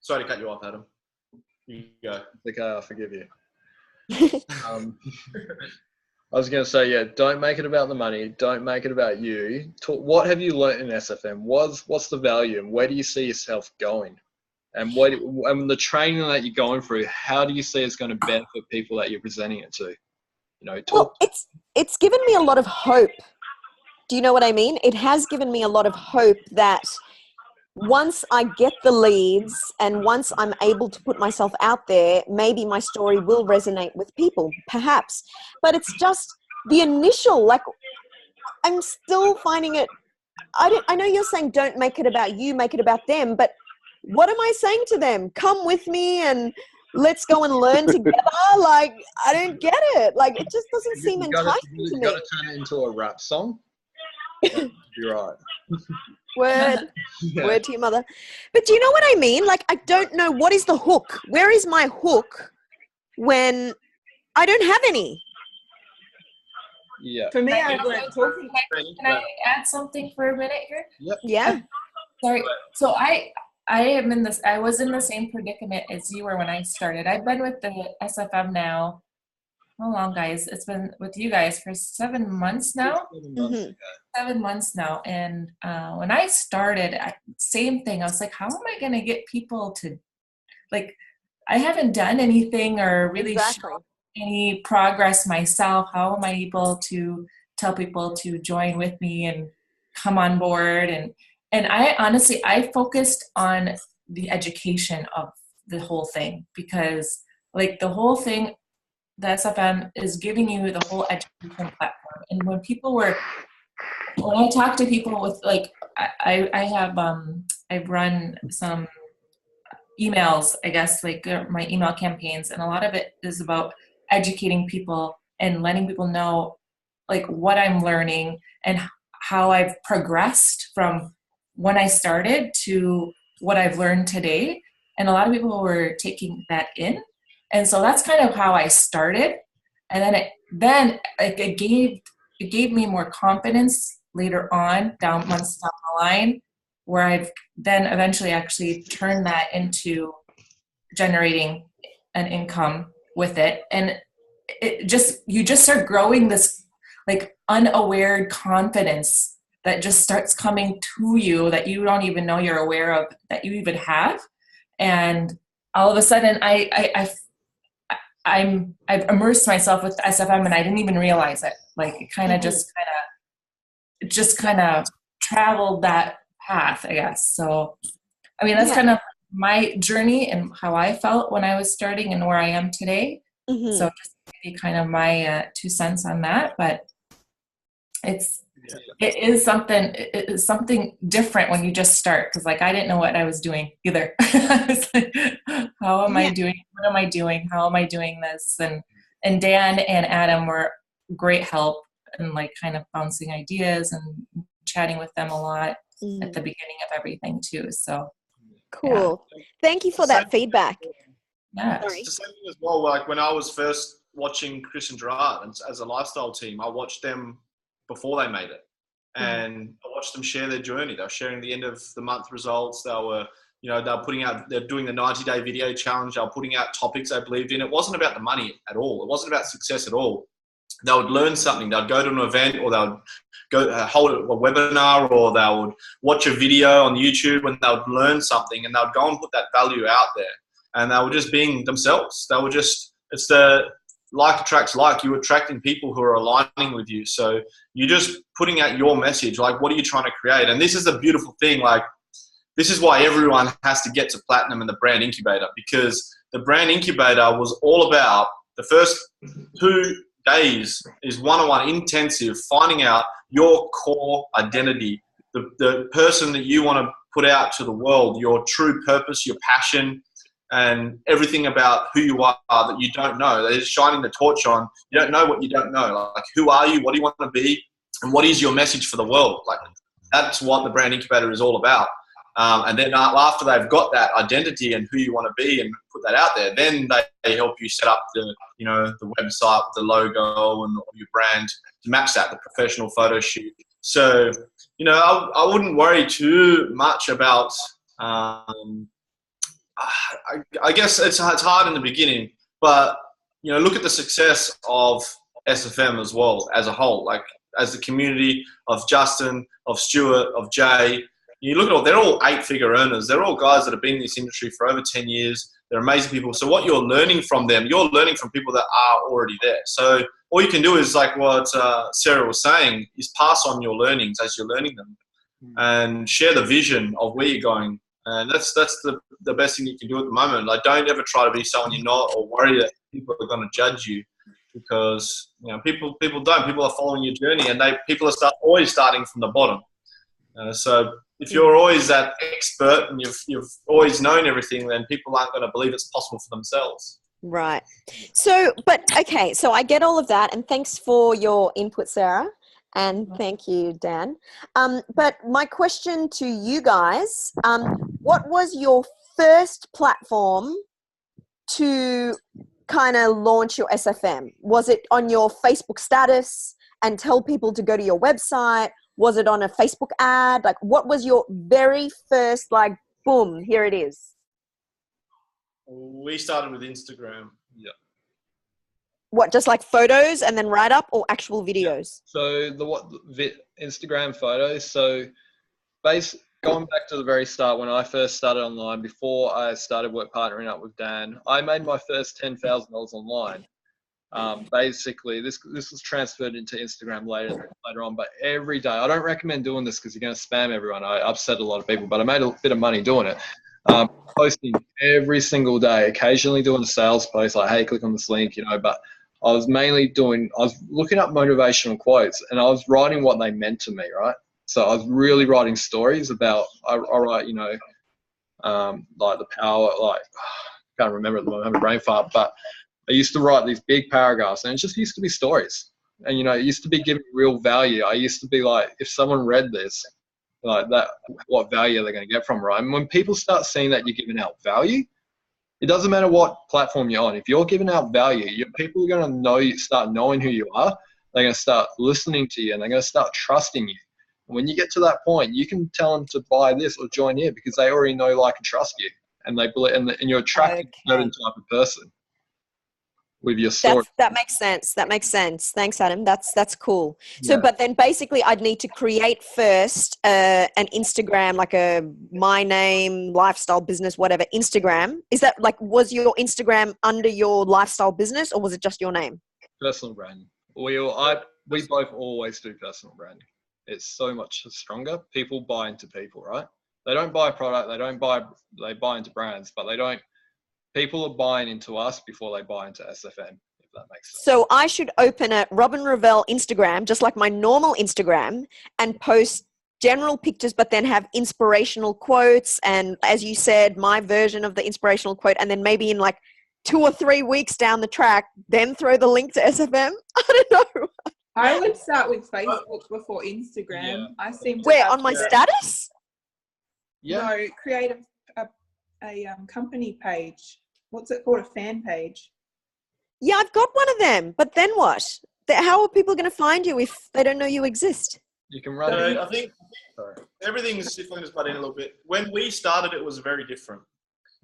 sorry to cut you off, Adam. You go. Okay, I forgive you. I was going to say, yeah, don't make it about the money. Don't make it about you. What have you learnt in SFM? What's the value, and where do you see yourself going? And the training that you're going through, how do you see it's going to benefit people that you're presenting it to? Well, it's given me a lot of hope. Do you know what I mean? It has given me a lot of hope that once I get the leads and once I'm able to put myself out there, maybe my story will resonate with people, perhaps. But it's just the initial, like, I'm still finding it. I know you're saying don't make it about you, make it about them, but what am I saying to them? Come with me and let's go and learn together. Like, I don't get it. Like, it just doesn't seem enticing to me. You got to turn it into a rap song. You're right. Word. Yeah. Word to your mother. But do you know what I mean? Like, I don't know, what is the hook? Where is my hook when I don't have any? Yeah. For me, Right. I've learned talking. Can I add something for a minute here? Yeah. Sorry. So I was in the same predicament as you were when I started. I've been with the SFM now. How long, guys? It's been with you guys for 7 months now. 7 months Mhm. ago. 7 months now. And when I started, same thing. I was like, how am I going to get people to, like, I haven't done anything or really Exactly. shown any progress myself. How am I able to tell people to join with me and come on board? And I honestly, I focused on the education of the whole thing, because like the whole thing, the SFM is giving you the whole education platform. And when I talk to people with, like, I've run some emails, I guess, like my email campaigns, and a lot of it is about educating people and letting people know like what I'm learning and how I've progressed from when I started to what I've learned today. And a lot of people were taking that in. And so that's kind of how I started. And then it gave me more confidence later on, months down the line, where I've then eventually actually turned that into generating an income with it. And you just start growing this like unaware confidence that just starts coming to you that you don't even know you're aware of that you even have. And all of a sudden I've immersed myself with SFM and I didn't even realize it. Like it kind of just kind of traveled that path, I guess. So, I mean, that's kind of my journey and how I felt when I was starting and where I am today. Mhm. So just maybe kind of my 2 cents on that, but it is something different when you just start. Cause like, I didn't know what I was doing either. I was like, how am I doing? What am I doing? How am I doing this? And Dan and Adam were great help and like kind of bouncing ideas and chatting with them a lot at the beginning of everything too. So cool. Yeah. Thank you for that feedback. Yeah. It's the same thing as well. Like when I was first watching Chris and Gerard as a lifestyle team, I watched them before they made it. And I watched them share their journey. They were sharing the end of the month results. They were, they're doing the 90-day video challenge. They were putting out topics they believed in. It wasn't about the money at all. It wasn't about success at all. They would learn something. They'd go to an event, or they would go hold a webinar, or they would watch a video on YouTube, and they would learn something, and they would go and put that value out there. And they were just being themselves. They were just, it's the like attracts like. You're attracting people who are aligning with you. So you're just putting out your message. Like, what are you trying to create? And this is the beautiful thing. Like, this is why everyone has to get to Platinum and the Brand Incubator, because the Brand Incubator was all about the first 2 days is one-on-one intensive, finding out your core identity, the person that you want to put out to the world, your true purpose, your passion, and everything about who you are that you don't know. They're just shining the torch on. You don't know what you don't know. Like, who are you? What do you want to be? And what is your message for the world? Like, that's what the Brand Incubator is all about. And then after they've got that identity and who you want to be and put that out there, then they help you set up the website, the logo, and your brand to match that, the professional photo shoot. So, I wouldn't worry too much about. I guess it's hard in the beginning, but look at the success of SFM as well as a whole, like as the community of Justin, of Stuart, of Jay. You look at all, they're all 8-figure earners. They're all guys that have been in this industry for over 10 years. They're amazing people. So what you're learning from them, you're learning from people that are already there. So all you can do is, like what Sarah was saying, is pass on your learnings as you're learning them and share the vision of where you're going. And that's the best thing you can do at the moment. Like, don't ever try to be someone you're not, or worry that people are going to judge you, because people don't. People are following your journey, and people are always starting from the bottom. So if you're always that expert and you've always known everything, then people aren't going to believe it's possible for themselves. Right. So I get all of that, and thanks for your input, Sarah. And thank you, Dan. But my question to you guys, what was your first platform to kind of launch your SFM? Was it on your Facebook status and tell people to go to your website? Was it on a Facebook ad? Like, what was your very first, like, boom, here it is? We started with Instagram. Yeah. What, just like photos and then write up, or actual videos? So Instagram photos. So going back to the very start, when I first started online, before I started partnering up with Dan, I made my first $10,000 online. Basically, this was transferred into Instagram later on, but every day, I don't recommend doing this because you're going to spam everyone. I upset a lot of people, but I made a bit of money doing it. Posting every single day, occasionally doing a sales post like, hey, click on this link, but I was looking up motivational quotes, and I was writing what they meant to me, right? So I was really writing stories about, I write, like the power, like, I can't remember at the moment, I'm having a brain fart, but I used to write these big paragraphs, and it just used to be stories. And, it used to be giving real value. I used to be like, if someone read this, like that, what value are they going to get from it, right? And when people start seeing that you're giving out value, it doesn't matter what platform you're on. If you're giving out value, people are going to start knowing who you are. They're going to start listening to you, and they're going to start trusting you. And when you get to that point, you can tell them to buy this or join here because they already know, like, and trust you, and they believe, and you're attracting a certain type of person with your story. That makes sense. That makes sense. Thanks, Adam. That's cool. So, but then basically I'd need to create first an Instagram, like a my name, lifestyle business, whatever Instagram. Is that like, was your Instagram under your lifestyle business, or was it just your name? Personal branding. We both always do personal branding. It's so much stronger. People buy into people, right? They don't buy a product. They buy into brands, but people are buying into us before they buy into SFM, if that makes sense. So I should open a Robin Revell Instagram, just like my normal Instagram, and post general pictures, but then have inspirational quotes. And as you said, my version of the inspirational quote, and then maybe in like 2 or 3 weeks down the track, then throw the link to SFM. I don't know. I would start with Facebook before Instagram. Yeah. I seem to Where, on my status? Yeah. No, create a company page. What's it called? A fan page. Yeah, I've got one of them. But then what? How are people going to find you if they don't know you exist? You can run. I think everything's, if I can just butt in a little bit. When we started, it was very different.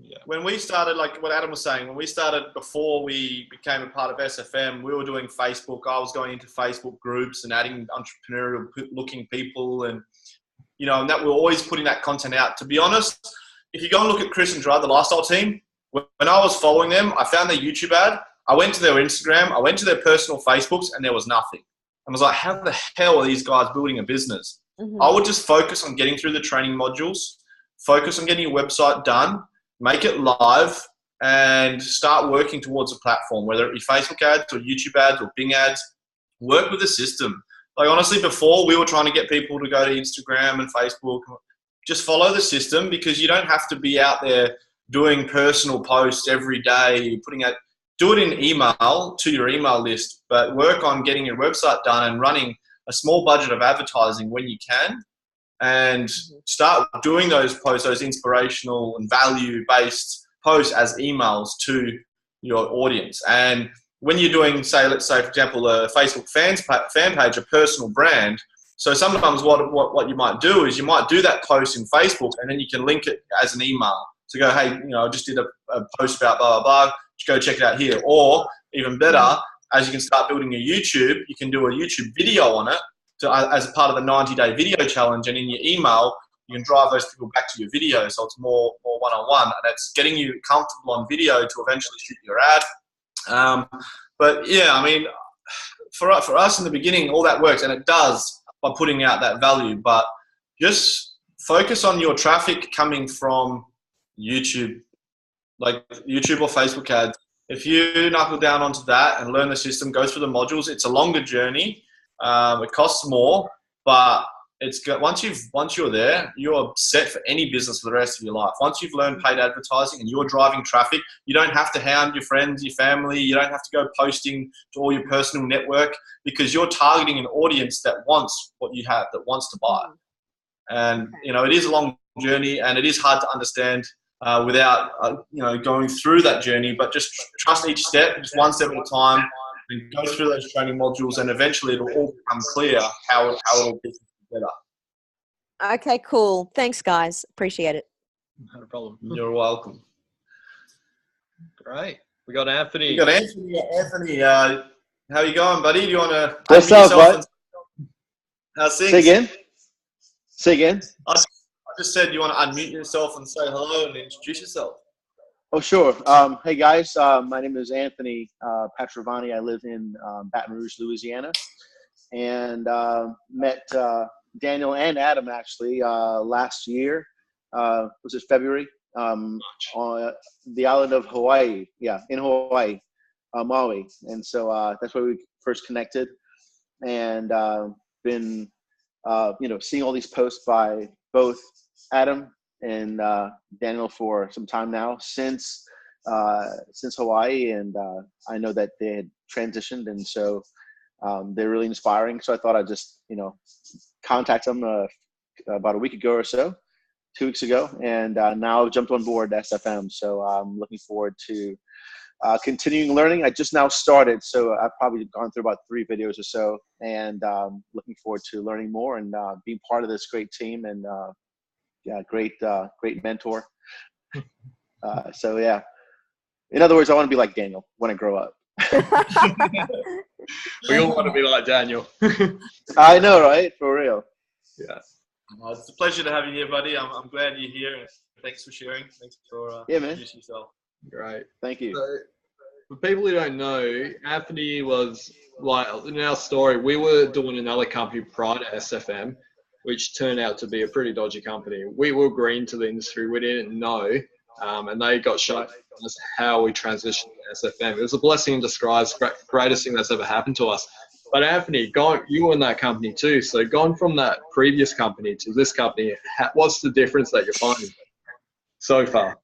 Yeah. When we started, like what Adam was saying, when we started before we became a part of SFM, we were doing Facebook. I was going into Facebook groups and adding entrepreneurial-looking people, and and that we're always putting that content out. To be honest, if you go and look at Chris and Gerard, the lifestyle team, when I was following them, I found their YouTube ad. I went to their Instagram. I went to their personal Facebooks, and there was nothing. I was like, how the hell are these guys building a business? Mm-hmm. I would just focus on getting through the training modules, focus on getting your website done, make it live, and start working towards a platform, whether it be Facebook ads or YouTube ads or Bing ads. Work with the system. Like, honestly, before we were trying to get people to go to Instagram and Facebook, just follow the system, because you don't have to be out there doing personal posts every day, do it in email to your email list, but work on getting your website done and running a small budget of advertising when you can, and start doing those posts, those inspirational and value-based posts as emails to your audience. And when you're doing, let's say, for example, a Facebook fan page, a personal brand, so sometimes what you might do is you might do that post in Facebook, and then you can link it as an email to go, hey, I just did a post about blah, blah, blah, just go check it out here. Or even better, as you can start building a YouTube, you can do a YouTube video on it as a part of the 90-day video challenge, and in your email, you can drive those people back to your video, so it's more one-on-one, and it's getting you comfortable on video to eventually shoot your ad. But yeah, I mean, for us in the beginning, all that works, and it does by putting out that value, but just focus on your traffic coming from YouTube, like YouTube or Facebook ads. If you knuckle down onto that and learn the system, go through the modules, it's a longer journey. It costs more, but it's got, once you're there, you're set for any business for the rest of your life. Once you've learned paid advertising and you're driving traffic, you don't have to hound your friends, your family. You don't have to go posting to all your personal network, because you're targeting an audience that wants what you have, that wants to buy. And it is a long journey, and it is hard to understand without going through that journey. But just trust each step, just one step at a time, and go through those training modules, and eventually it'll all become clear how it'll be better. Okay, cool. Thanks, guys. Appreciate it. Not a problem. You're welcome. Great. We got Anthony. Anthony, how you going, buddy? Do you want to? What's up, bud? How's things? Say again. I just said you want to unmute yourself and say hello and introduce yourself. Oh, sure. Hey, guys. My name is Anthony Patrovani. I live in Baton Rouge, Louisiana, and met Daniel and Adam actually last year. Was it February? On the island of Hawaii. Yeah, in Hawaii, Maui. And so that's where we first connected, and been seeing all these posts by both Adam and Daniel for some time now, since Hawaii, and I know that they had transitioned, and so they're really inspiring. So I thought I'd just contact them about a week ago or so, 2 weeks ago, and now I've jumped on board SFM. So I'm looking forward to continuing learning. I just now started, so I've probably gone through about 3 videos or so, and looking forward to learning more and being part of this great team, and great mentor. So yeah, in other words, I want to be like Daniel when I grow up. We all want to be like Daniel. I know, right? For real. Yeah. It's a pleasure to have you here, buddy. I'm glad you're here. Thanks for sharing. Thanks for introducing yourself. Great. Thank you. So, for people who don't know, Anthony was, like, in our story, we were doing another company prior to SFM, which turned out to be a pretty dodgy company. We were green to the industry. We didn't know, and they got shut down. That's how we transitioned to SFM. It was a blessing in disguise, greatest thing that's ever happened to us. But Anthony, you were in that company too. So going from that previous company to this company, what's the difference that you're finding so far?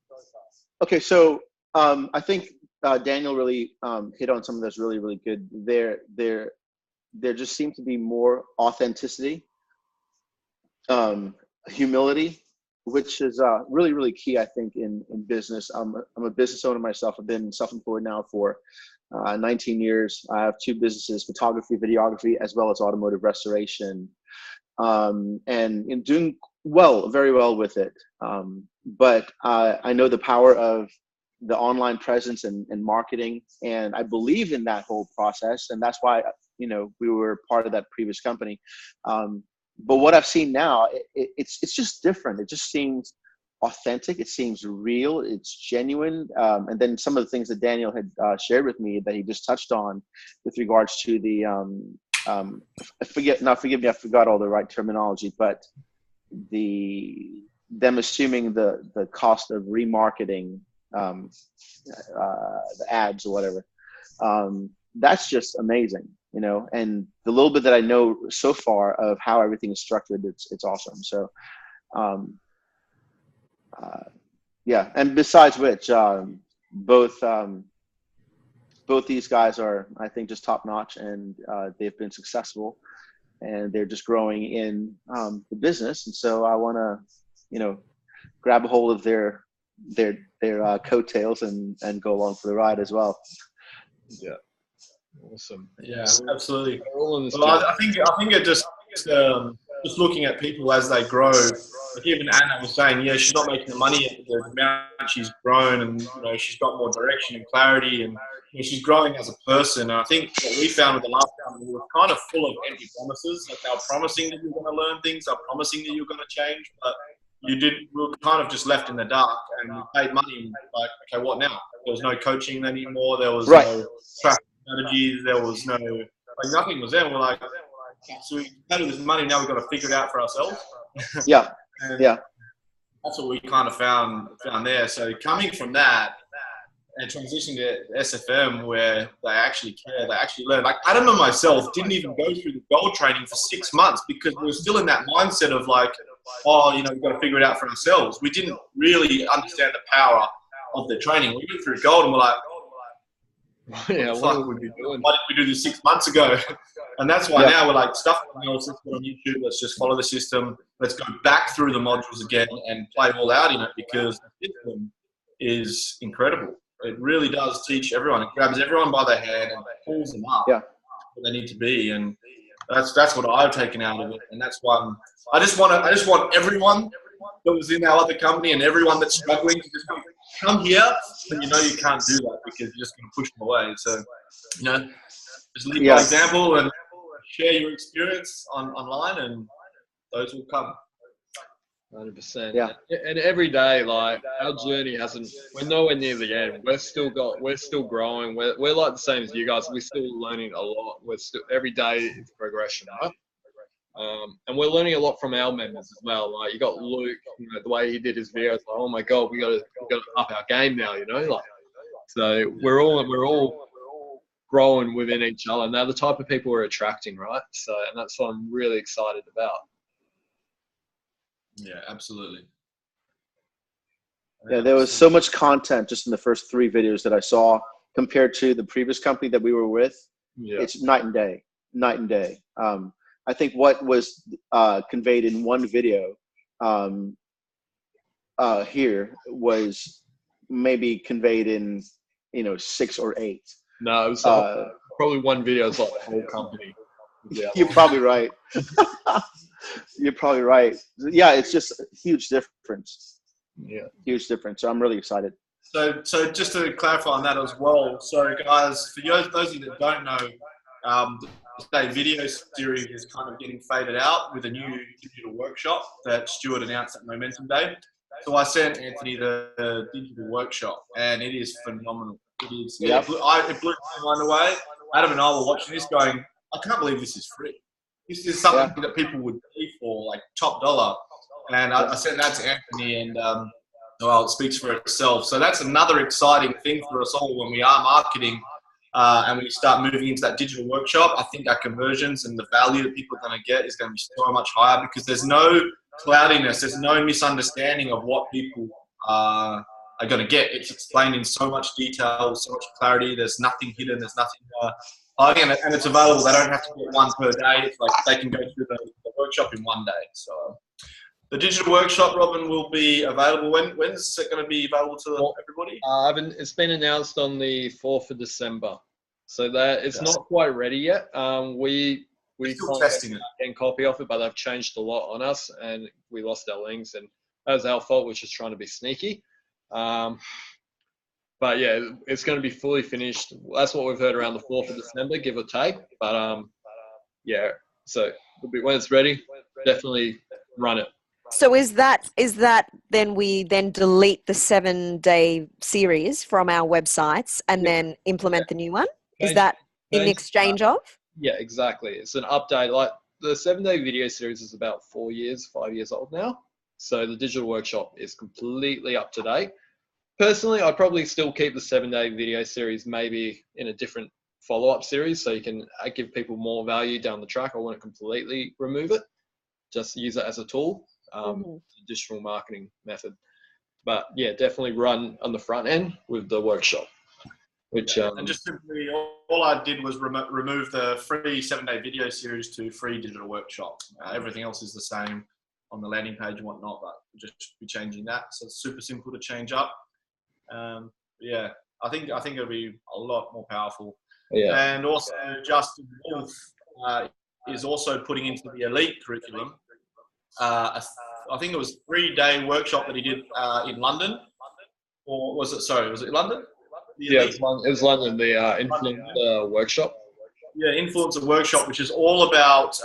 Okay, so I think Daniel really hit on some of this really, really good. There just seems to be more authenticity, humility, which is really, really key, I think, in business. I'm a business owner myself. I've been self-employed now for 19 years. I have 2 businesses: photography, videography, as well as automotive restoration, and in doing very well with it. But I know the power of the online presence and marketing, and I believe in that whole process, and that's why we were part of that previous company. But what I've seen now, it's just different. It just seems authentic. It seems real. It's genuine. And then some of the things that Daniel had shared with me that he just touched on with regards to the forgive me, I forgot all the right terminology, but them assuming the cost of remarketing the ads or whatever. That's just amazing. And the little bit that I know so far of how everything is structured, it's awesome. So, yeah. And besides which, both these guys are, I think, just top notch, and they've been successful, and they're just growing in the business. And so I want to, grab a hold of their coattails and go along for the ride as well. Yeah. Awesome. Yeah, absolutely. Well, I think it just looking at people as they grow. Like even Anna was saying, she's not making the money at the amount she's grown, and she's got more direction and clarity, and she's growing as a person. And I think what we found with the last company, we were kind of full of empty promises. Like they were promising that you were going to learn things, they were promising that you were going to change, but we were kind of just left in the dark, and we paid money. Like, okay, what now? There was no coaching anymore. There was no traffic strategies. There was nothing was there. We're like, so we paid all this money. Now we've got to figure it out for ourselves. Yeah. And that's what we kind of found there. So coming from that, and transitioning to SFM where they actually care, they actually learn. Like Adam and myself didn't even go through the gold training for 6 months because we were still in that mindset of like, oh, you know, we've got to figure it out for ourselves. We didn't really understand the power of the training. We went through gold and we're like, yeah, what would we be doing? why didn't we do this 6 months ago? And that's why now we're like, stuff else, let's put on YouTube, let's just follow the system, let's go back through the modules again and play all out in it because the system is incredible. It really does teach everyone. It grabs everyone by the hand and pulls them up where they need to be. And that's what I've taken out of it. And that's why I just want everyone that was in our other company and everyone that's struggling to just come here, but you know you can't do that because you're just going to push them away. So, you know, just lead by example and share your experience online, and those will come. 100%. Yeah. And every day, like our journey we're nowhere near the end. We're still growing. We're like the same as you guys. We're still learning a lot. Every day it's progression, right? And we're learning a lot from our members as well. Like you got Luke, you know, the way he did his videos, like, oh my God, we got to up our game now, you know, like, so we're all growing within each other, and they're the type of people we're attracting, right? So, and that's what I'm really excited about. Yeah, absolutely. Yeah, there was so much content just in the first 3 videos that I saw compared to the previous company that we were with. Yeah. It's night and day. I think what was conveyed in one video here was maybe conveyed in 6 or 8. No, it was probably one video is like the whole company. Yeah, you're probably right. You're probably right. Yeah, it's just a huge difference. Yeah, huge difference. So I'm really excited. So just to clarify on that as well. So guys, for those of you that don't know, the video series is kind of getting faded out with a new digital workshop that Stuart announced at Momentum Day. So I sent Anthony the digital workshop, and it is phenomenal. It is. It blew my mind away. Adam and I were watching this, going, I can't believe this is free. This is something that people would pay for, like top dollar. And I sent that to Anthony, and well, it speaks for itself. So that's another exciting thing for us all when we are marketing. And we start moving into that digital workshop. I think our conversions and the value that people are going to get is going to be so much higher because there's no cloudiness, there's no misunderstanding of what people are going to get. It's explained in so much detail, so much clarity. There's nothing hidden. There's nothing. And it's available. They don't have to get one per day. It's like they can go through the workshop in one day. So the digital workshop, Robin, will be available. When's it going to be available to everybody? It's been announced on the 4th of December. So that it's not quite ready yet. We're still testing it. And copy of it, but they've changed a lot on us, and we lost our links, and that was our fault. We're just trying to be sneaky. But yeah, it's going to be fully finished. That's what we've heard around the 4th of December, give or take. But yeah, so when it's ready, definitely run it. So is that then we delete the 7-day series from our websites and then implement the new one? Is that in exchange of? Yeah, exactly. It's an update. Like the 7-day video series is about 5 years old now. So the digital workshop is completely up to date. Personally, I'd probably still keep the 7-day video series maybe in a different follow-up series so you can give people more value down the track. I wouldn't completely remove it. Just use it as a tool, digital marketing method. But yeah, definitely run on the front end with the workshop. And just simply, all I did was remove the free 7-day video series to free digital workshop. Everything else is the same on the landing page and whatnot, but we'll just be changing that. So it's super simple to change up. Yeah, I think it'll be a lot more powerful. Yeah. And also, Justin Wolf is also putting into the elite curriculum. I think it was a 3-day workshop that he did in London, or was it London? Yeah, it was London, the influencer workshop. Yeah, influencer workshop, which is all about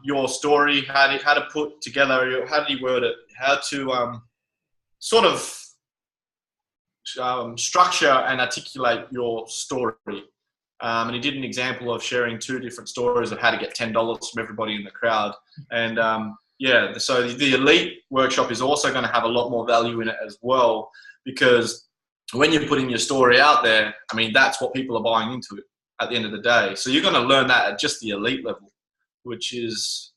your story, how to put together, how do you word it, how to sort of structure and articulate your story. And he did an example of sharing 2 different stories of how to get $10 from everybody in the crowd. And yeah, so the elite workshop is also going to have a lot more value in it as well, because when you're putting your story out there, I mean, that's what people are buying into it at the end of the day. So you're going to learn that at just the elite level, which is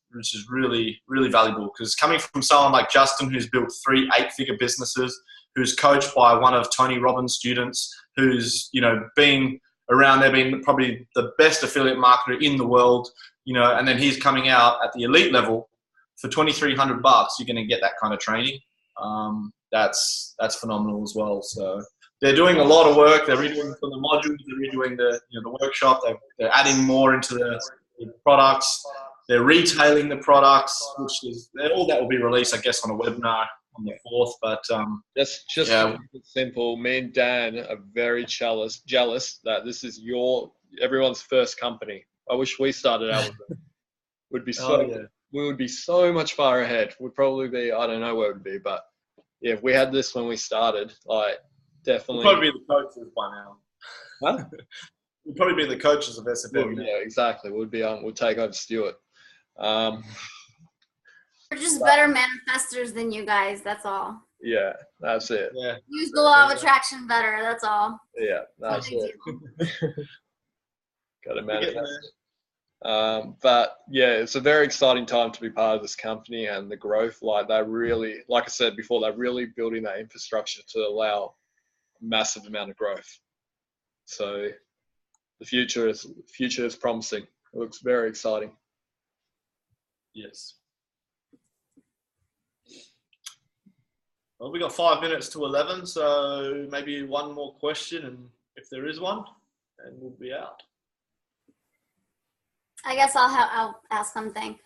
really, really valuable. Because coming from someone like Justin, who's built 3 8-figure businesses, who's coached by one of Tony Robbins' students, who's, you know, been around there, being probably the best affiliate marketer in the world, you know, and then he's coming out at the elite level for $2,300. You're going to get that kind of training. That's phenomenal as well. So they're doing a lot of work. They're redoing the modules. They're redoing the workshop. They're adding more into the products. They're retailing the products, which is all that will be released, I guess, on a webinar on the 4th. But just simple. Me and Dan are very jealous that this is everyone's first company. I wish we started out with it. We would be so much far ahead. We'd probably be, I don't know where it would be, but yeah, if we had this when we started, like, definitely. We'll probably be the coaches by now. Huh? We'll probably be the coaches of SFM. Yeah, exactly. We'll take over Stuart. We're just better manifestors than you guys, that's all. Yeah, that's it. Yeah. Use the law of attraction better, that's all. Yeah, that's it. Got to manifest. But yeah, it's a very exciting time to be part of this company and the growth. Like, they're really, like I said before, they're really building that infrastructure to allow a massive amount of growth. So the future is promising. It looks very exciting. Yes. Well, we got 5 minutes to 11, so maybe one more question, and if there is one, and we'll be out. I guess I'll ask something.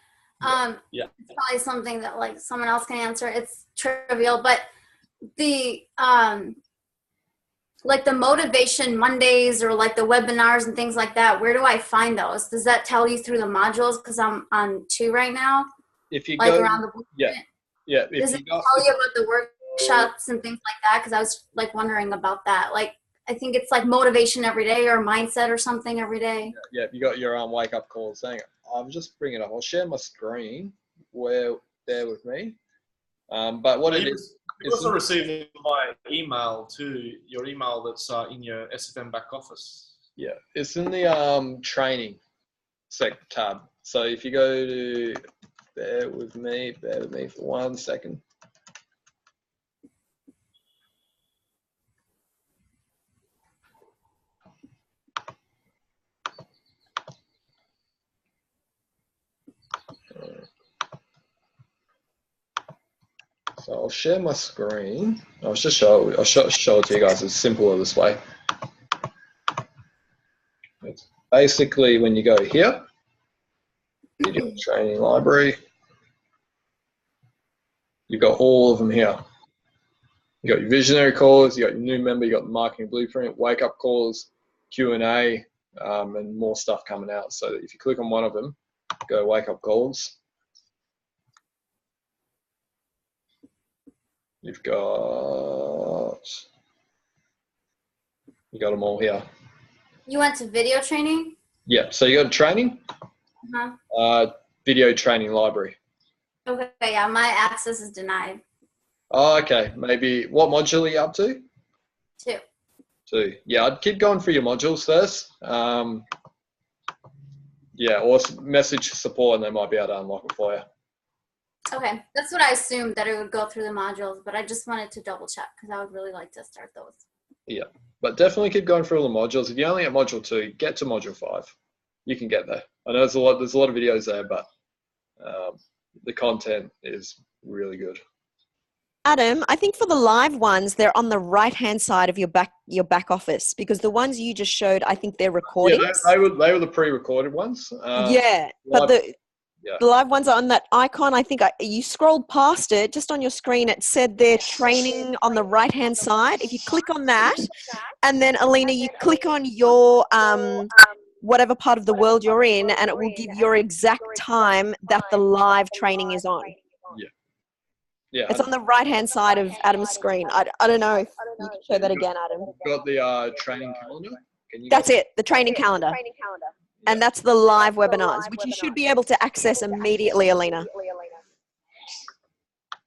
Yeah. It's probably something that like someone else can answer. It's trivial, but the like the motivation Mondays or like the webinars and things like that, where do I find those? Does that tell you through the modules? Because I'm on 2 right now. If you like go, around the yeah. Does it tell you about the workshops and things like that? Because I was like wondering about that. Like, I think it's like motivation every day or mindset or something every day. Yeah, you got your wake up call saying, I'm just bringing it up. I'll share my screen. Bear with me. But what it is. You also received my email too, your email that's in your SFM back office. Yeah, it's in the training tab. So if you go to, bear with me for 1 second. So I'll share my screen. I'll show it to you guys. It's simpler this way. It's basically when you go here, video training library, you've got all of them here. You got your visionary calls, you got your new member, you got the marketing blueprint, wake up calls, Q&A, and more stuff coming out. So if you click on one of them, go wake up calls. You've got them all here. You went to video training? Yeah, so you got a training, video training library. Okay, yeah, my access is denied. Oh, okay. Maybe, what module are you up to? 2. Yeah, I'd keep going through your modules first. Yeah, or message support and they might be able to unlock it for you. Okay, that's what I assumed, that it would go through the modules, but I just wanted to double check because I would really like to start those. Yeah, but definitely keep going through all the modules. If you're only at module 2, get to module 5. You can get there. I know there's a lot of videos there, but the content is really good. Adam, I think for the live ones, they're on the right-hand side of your back office, because the ones you just showed, I think they're recordings. Yeah, they were the pre-recorded ones. Yeah, but the live ones are on that icon. I think you scrolled past it, just on your screen, it said they're training on the right-hand side. If you click on that, and then, Alina, you click on your whatever part of the world you're in, and it will give your exact time that the live training is on. Yeah, it's on the right-hand side of Adam's screen. I don't know if you can show that again, Adam. Got the training calendar? That's it, the training calendar. And that's the live webinars, which you should be able to access immediately, Alina.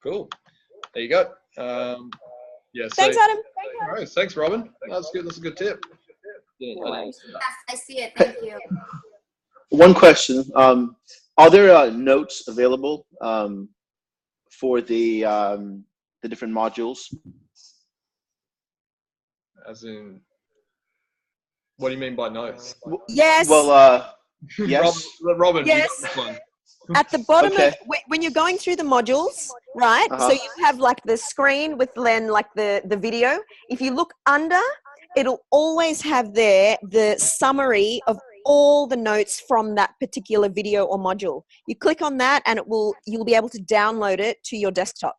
Cool. There you go. Yeah. So, Thanks, Adam. all right, thanks, Robin. That's good. That's a good tip. Yeah, No worries. Yes, I see it. Thank you. One question. Are there notes available for the different modules? As in, what do you mean by notes? Yes. Well, yes. Robin, Yes. you got this one. At the bottom Okay. of when you're going through the modules, right? Uh-huh. So you have like the screen with then like the video. If you look under, it'll always have there the summary of all the notes from that particular video or module. You click on that and you'll be able to download it to your desktop.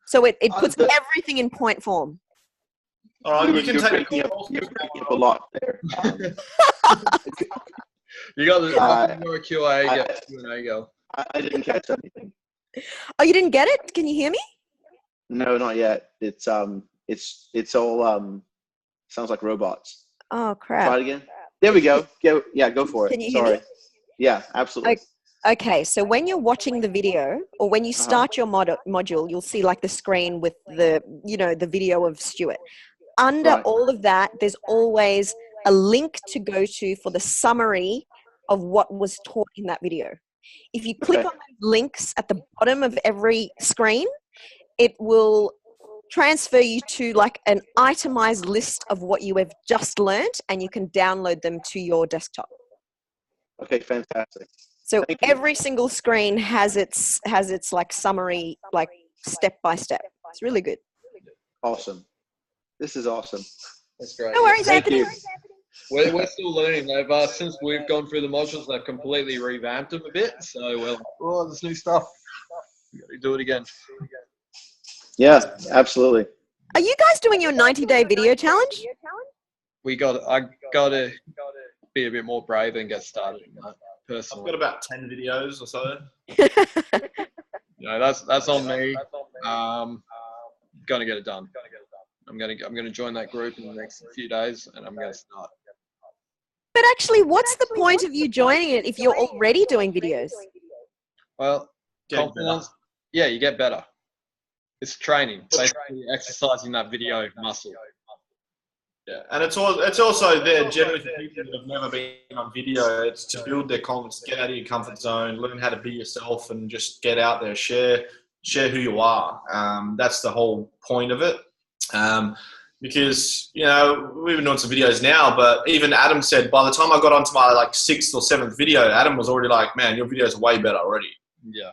So it puts everything in point form. All right, you can You're take breaking up a lot there. You got the Q&A go. I didn't catch anything. Oh, you didn't get it? Can you hear me? No, not yet. It's all sounds like robots. Oh crap. Try it again. There we go. Go for it. Can you hear Sorry. me? Yeah, absolutely. Okay, so when you're watching the video or when you start your module, you'll see like the screen with the video of Stuart. Under Right. all of that, there's always a link to go to for the summary of what was taught in that video. If you click on those links at the bottom of every screen, it will transfer you to like an itemized list of what you have just learned, and you can download them to your desktop. Okay, fantastic. So Thank you. every single screen has its like summary, like step by step. It's really good. Awesome. This is awesome. That's great. No worries, Thank Anthony. you. We're still learning. They've since we've gone through the modules, they've completely revamped them a bit. So we're like, oh, there's new stuff. We got to do it again. Yeah, absolutely. Are you guys doing your 90-day video challenge? I got to be a bit more brave and get started in that I've personally. got about 10 videos or so. That's on me. Gonna get it done. I'm gonna join that group in the next few days, and I'm gonna start. But actually, what's the point of you joining it if you're already doing videos? Well, Getting confidence. Yeah, you get better. It's training, basically exercising that video muscle. Yeah, and it's also there generally for people that have never been on video. It's to build their confidence, get out of your comfort zone, learn how to be yourself, and just get out there, share who you are. That's the whole point of it. Because we've been doing some videos now, but even Adam said by the time I got onto my like 6th or 7th video, Adam was already like, "Man, your videos are way better already." Yeah.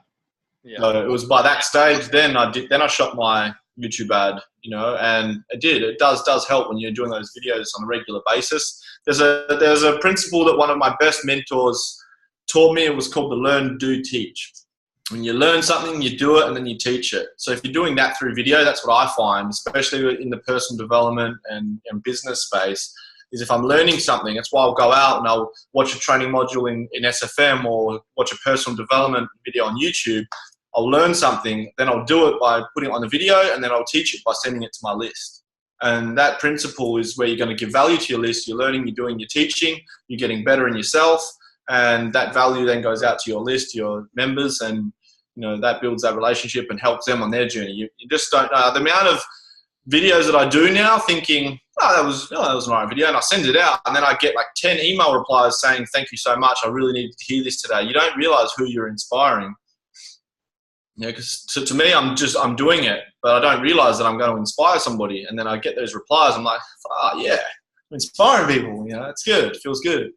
So it was by that stage. Then I shot my YouTube ad, and it does help when you're doing those videos on a regular basis. There's a principle that one of my best mentors taught me. It was called the learn, do, teach. When you learn something, you do it, and then you teach it. So if you're doing that through video, that's what I find, especially in the personal development and business space, is if I'm learning something, that's why I'll go out and I'll watch a training module in SFM or watch a personal development video on YouTube. I'll learn something, then I'll do it by putting it on the video, and then I'll teach it by sending it to my list. And that principle is where you're going to give value to your list. You're learning, you're doing, you're teaching, you're getting better in yourself, and that value then goes out to your list, your members, and that builds that relationship and helps them on their journey. You just don't know the amount of videos that I do now thinking, that was an alright video, and I send it out, and then I get like 10 email replies saying, "Thank you so much, I really needed to hear this today." You don't realize who you're inspiring. Because to me, I'm doing it, but I don't realize that I'm going to inspire somebody. And then I get those replies. I'm like, yeah, I'm inspiring people. It's good. It feels good.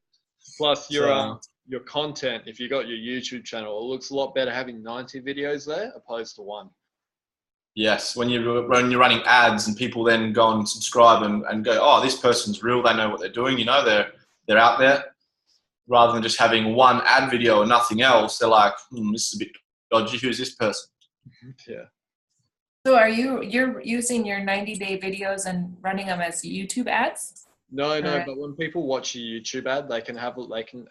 Plus, your content, if you got your YouTube channel, it looks a lot better having 90 videos there opposed to one. Yes, when you're running ads and people then go and subscribe and go, oh, this person's real. They know what they're doing. They're out there. Rather than just having one ad video or nothing else, they're like, this is a bit dodgy. Who's this person? Yeah. So you're using your 90-day videos and running them as YouTube ads? No, but when people watch your YouTube ad, they can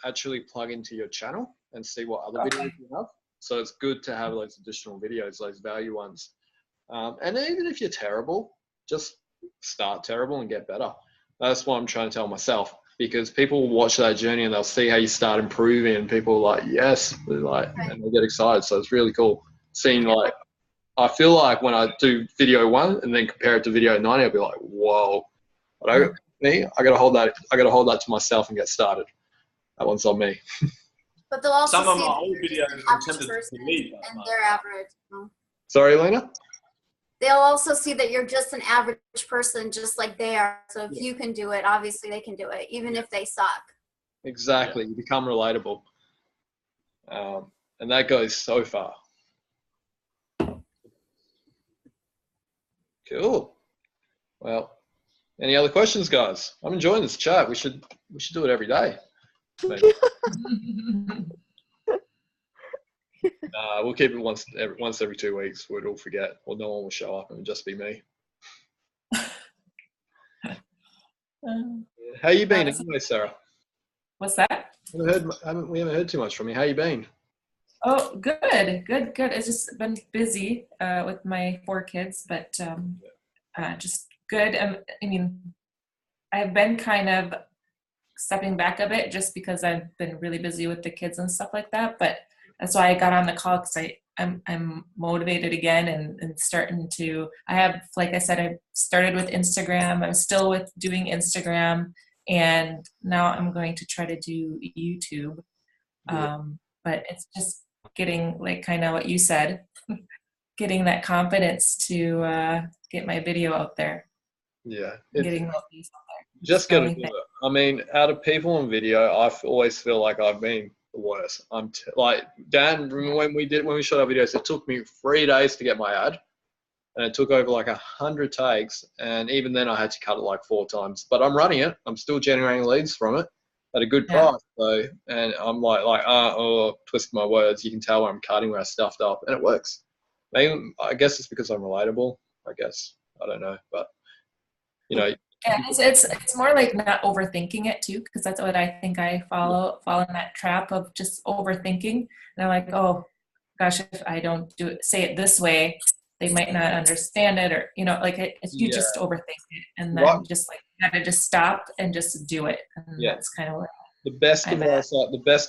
actually plug into your channel and see what other videos you have. So it's good to have those additional videos, those value ones. And even if you're terrible, just start terrible and get better. That's what I'm trying to tell myself, because people will watch that journey and they'll see how you start improving, and people are like, yes, and they get excited. So it's really cool seeing I feel like when I do video 1 and then compare it to video 90, I'll be like, whoa. But I gotta hold that to myself and get started. That one's on me. But they'll also Some of see my that old you're just videos an are average tempted to person delete. and they're average. You know? Sorry, Lena? They'll also see that you're just an average person, just like they are. So if you can do it, obviously they can do it, even if they suck. Exactly. You become relatable. And that goes so far. Cool. Well, any other questions, guys? I'm enjoying this chat. We should do it every day. Maybe. We'll keep it once every 2 weeks. We'll all forget, or no one will show up, and it'll just be me. How you been anyway, Sarah? What's that? We haven't heard too much from you. How you been? Oh, good. It's just been busy with my 4 kids, but just good. I mean, I've been kind of stepping back a bit just because I've been really busy with the kids and stuff like that. But that's why I got on the call, because I'm motivated again and starting to. I have, like I said, I started with Instagram. I'm still doing Instagram, and now I'm going to try to do YouTube. But it's just getting, like, kind of what you said, getting that confidence to get my video out there. Yeah. Getting my face out there. Just gotta do it. I mean, out of people on video, I always feel like I've been the worst. Like Dan, when we shot our videos, it took me 3 days to get my ad, and it took over like 100 takes, and even then I had to cut it like 4 times. But I'm running it. I'm still generating leads from it at a good price. So, and I'm twist my words. You can tell where I'm cutting, where I stuffed up, and it works. Maybe, I guess it's because I'm relatable. I guess I don't know, but you know. Yeah, it's more like not overthinking it too, because that's what I think I fall in that trap of just overthinking. And I'm like, oh gosh, if I don't say it this way, they might not understand it, or like if you just overthink it, and then just like you gotta just stop and just do it. And that's kind of like the best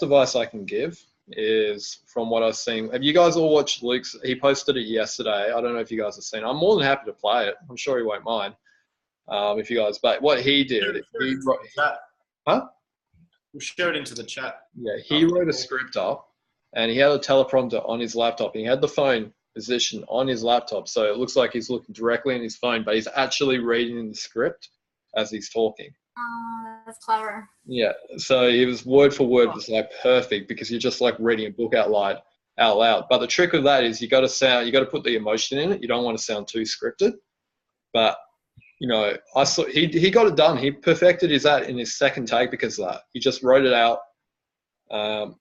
advice I can give is from what I've seen. Have you guys all watched Luke's? He posted it yesterday. I don't know if you guys have seen it. I'm more than happy to play it. I'm sure he won't mind. If you guys, but what he did, he wrote, We'll share it into the chat. Yeah, he wrote a script up, and he had a teleprompter on his laptop, and he had the phone positioned on his laptop, so it looks like he's looking directly in his phone, but he's actually reading the script as he's talking. That's clever. Yeah, so it was word for word, was like perfect, because you're just like reading a book out loud. But the trick of that is you got to put the emotion in it. You don't want to sound too scripted, but I saw he got it done. He perfected his ad in his second take because of that. He just wrote it out.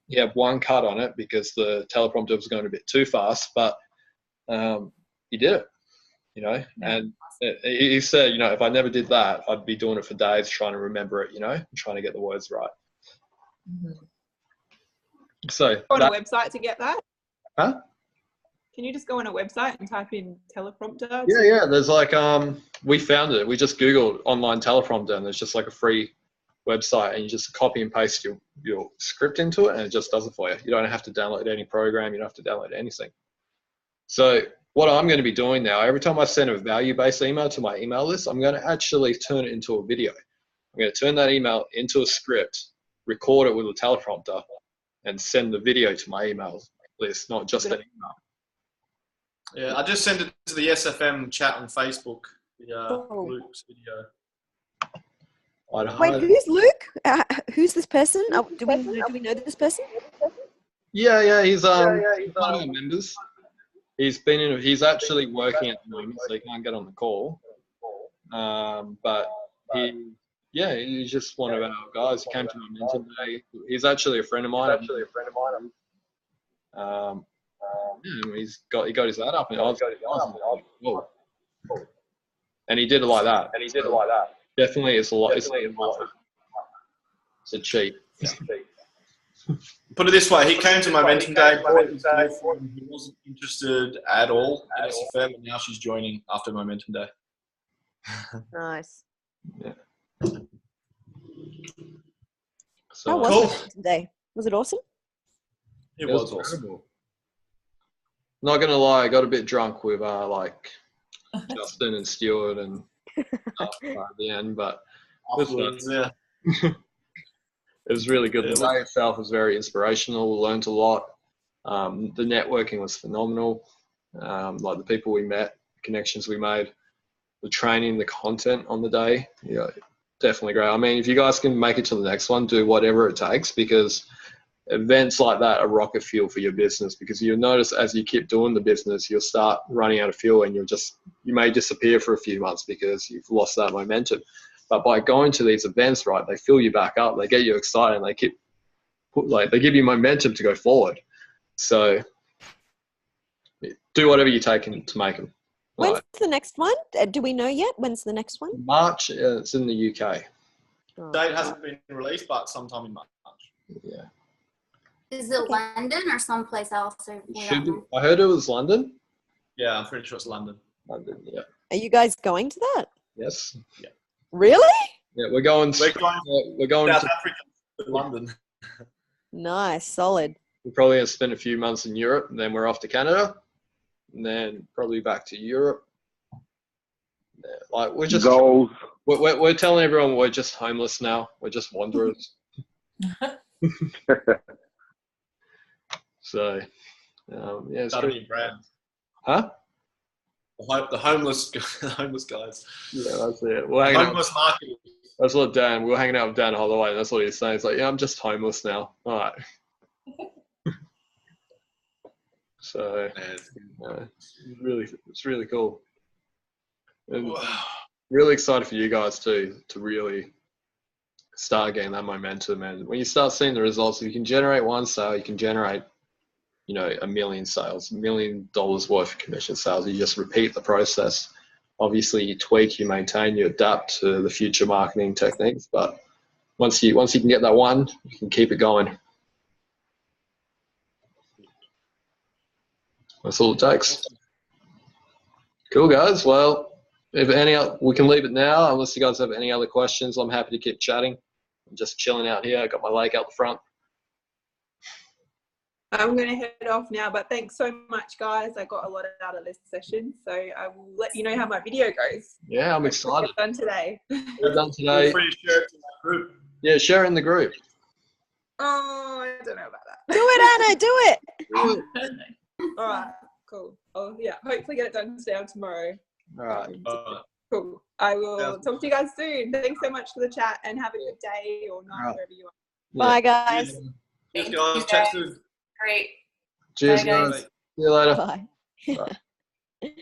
He had 1 cut on it because the teleprompter was going a bit too fast, but he did it, and he said, if I never did that, I'd be doing it for days trying to remember it, and trying to get the words right. Mm-hmm. So go on a website to get that? Huh? Can you just go on a website and type in teleprompter? Yeah. There's like, we found it. We just Googled online teleprompter, and there's just like a free website, and you just copy and paste your script into it, and it just does it for you. You don't have to download any program. You don't have to download anything. So what I'm going to be doing now, every time I send a value-based email to my email list, I'm going to actually turn it into a video. I'm going to turn that email into a script, record it with a teleprompter, and send the video to my email list, not just an email. Yeah, I just sent it to the SFM chat on Facebook, Luke's video. Wait, who's Luke? Who's this person? Do we know this person? Yeah, he's one of our members. He's actually working at the moment, so he can't get on the call. But he's just one of our guys. He came to my mentor today. He's actually a friend of mine. He got his ad up, and I was like, whoa. And he did it like that. Definitely, it's a lot. It's a cheat. Yeah. Put it this way, he came to my mentoring day. He wasn't interested at all in SFM, and now she's joining after my mentoring day. Nice. Yeah. How was it today? Was it awesome? It was awesome. Not gonna lie, I got a bit drunk with like Justin and Stuart and at the end, but it was fun. Afterwards, yeah. It was really good. Yeah, The day itself was very inspirational. We learned a lot. The networking was phenomenal. Like the people we met, the connections we made, the training, the content on the day, yeah, definitely great. I mean, if you guys can make it to the next one, do whatever it takes, because events like that are rocket fuel for your business, because you'll notice as you keep doing the business, you'll start running out of fuel and you may disappear for a few months because you've lost that momentum. But by going to these events, right, they fill you back up, they get you excited, and they give you momentum to go forward. So do whatever you take to make them. When's the next one? Do we know yet? When's the next one? March, it's in the UK. Date hasn't been released, but sometime in March. Yeah. Is it London or someplace else? Or Should be. I heard it was London. Yeah, I'm pretty sure it's London. London, yeah. Are you guys going to that? Yes. Yeah. Really? Yeah, we're going We're going South to Africa, to London. Nice, solid. We're probably going to spend a few months in Europe, and then we're off to Canada, and then probably back to Europe. Yeah, like we're just Goals. we're telling everyone we're just homeless now. We're just wanderers. So, yeah, it's Not a pretty. new brand. Huh? The homeless, the homeless guys. Yeah, that's it. We're hanging out. Homeless market. That's what Dan. We were hanging out with Dan Holloway, and that's what he's saying. He's like, "Yeah, I'm just homeless now." All right. So, it's really cool. And really excited for you guys too, to really start getting that momentum. And when you start seeing the results, if you can generate one sale, you can generate, you know, 1 million sales, $1 million worth of commission sales. You just repeat the process. Obviously, you tweak, you maintain, you adapt to the future marketing techniques. But once you can get that one, you can keep it going. That's all it takes. Cool, guys. Well, if we can leave it now, unless you guys have any other questions. I'm happy to keep chatting. I'm just chilling out here. I got my lake out the front. I'm going to head off now, but thanks so much, guys. I got a lot out of this session, so I will let you know how my video goes. Yeah, I'm excited. Done today. We're done today. Feel free to share it to my group. Yeah, share it in the group. Oh, I don't know about that. Do it, Anna. Do it. All right, cool. Oh, yeah. Hopefully get it done today or tomorrow. All right. Cool. I will talk to you guys soon. Thanks so much for the chat, and have a good day or night, wherever you are. Bye, guys. Thanks, guys. Chat soon. Great. Cheers, Bye, guys. guys. See you later. Bye. Bye.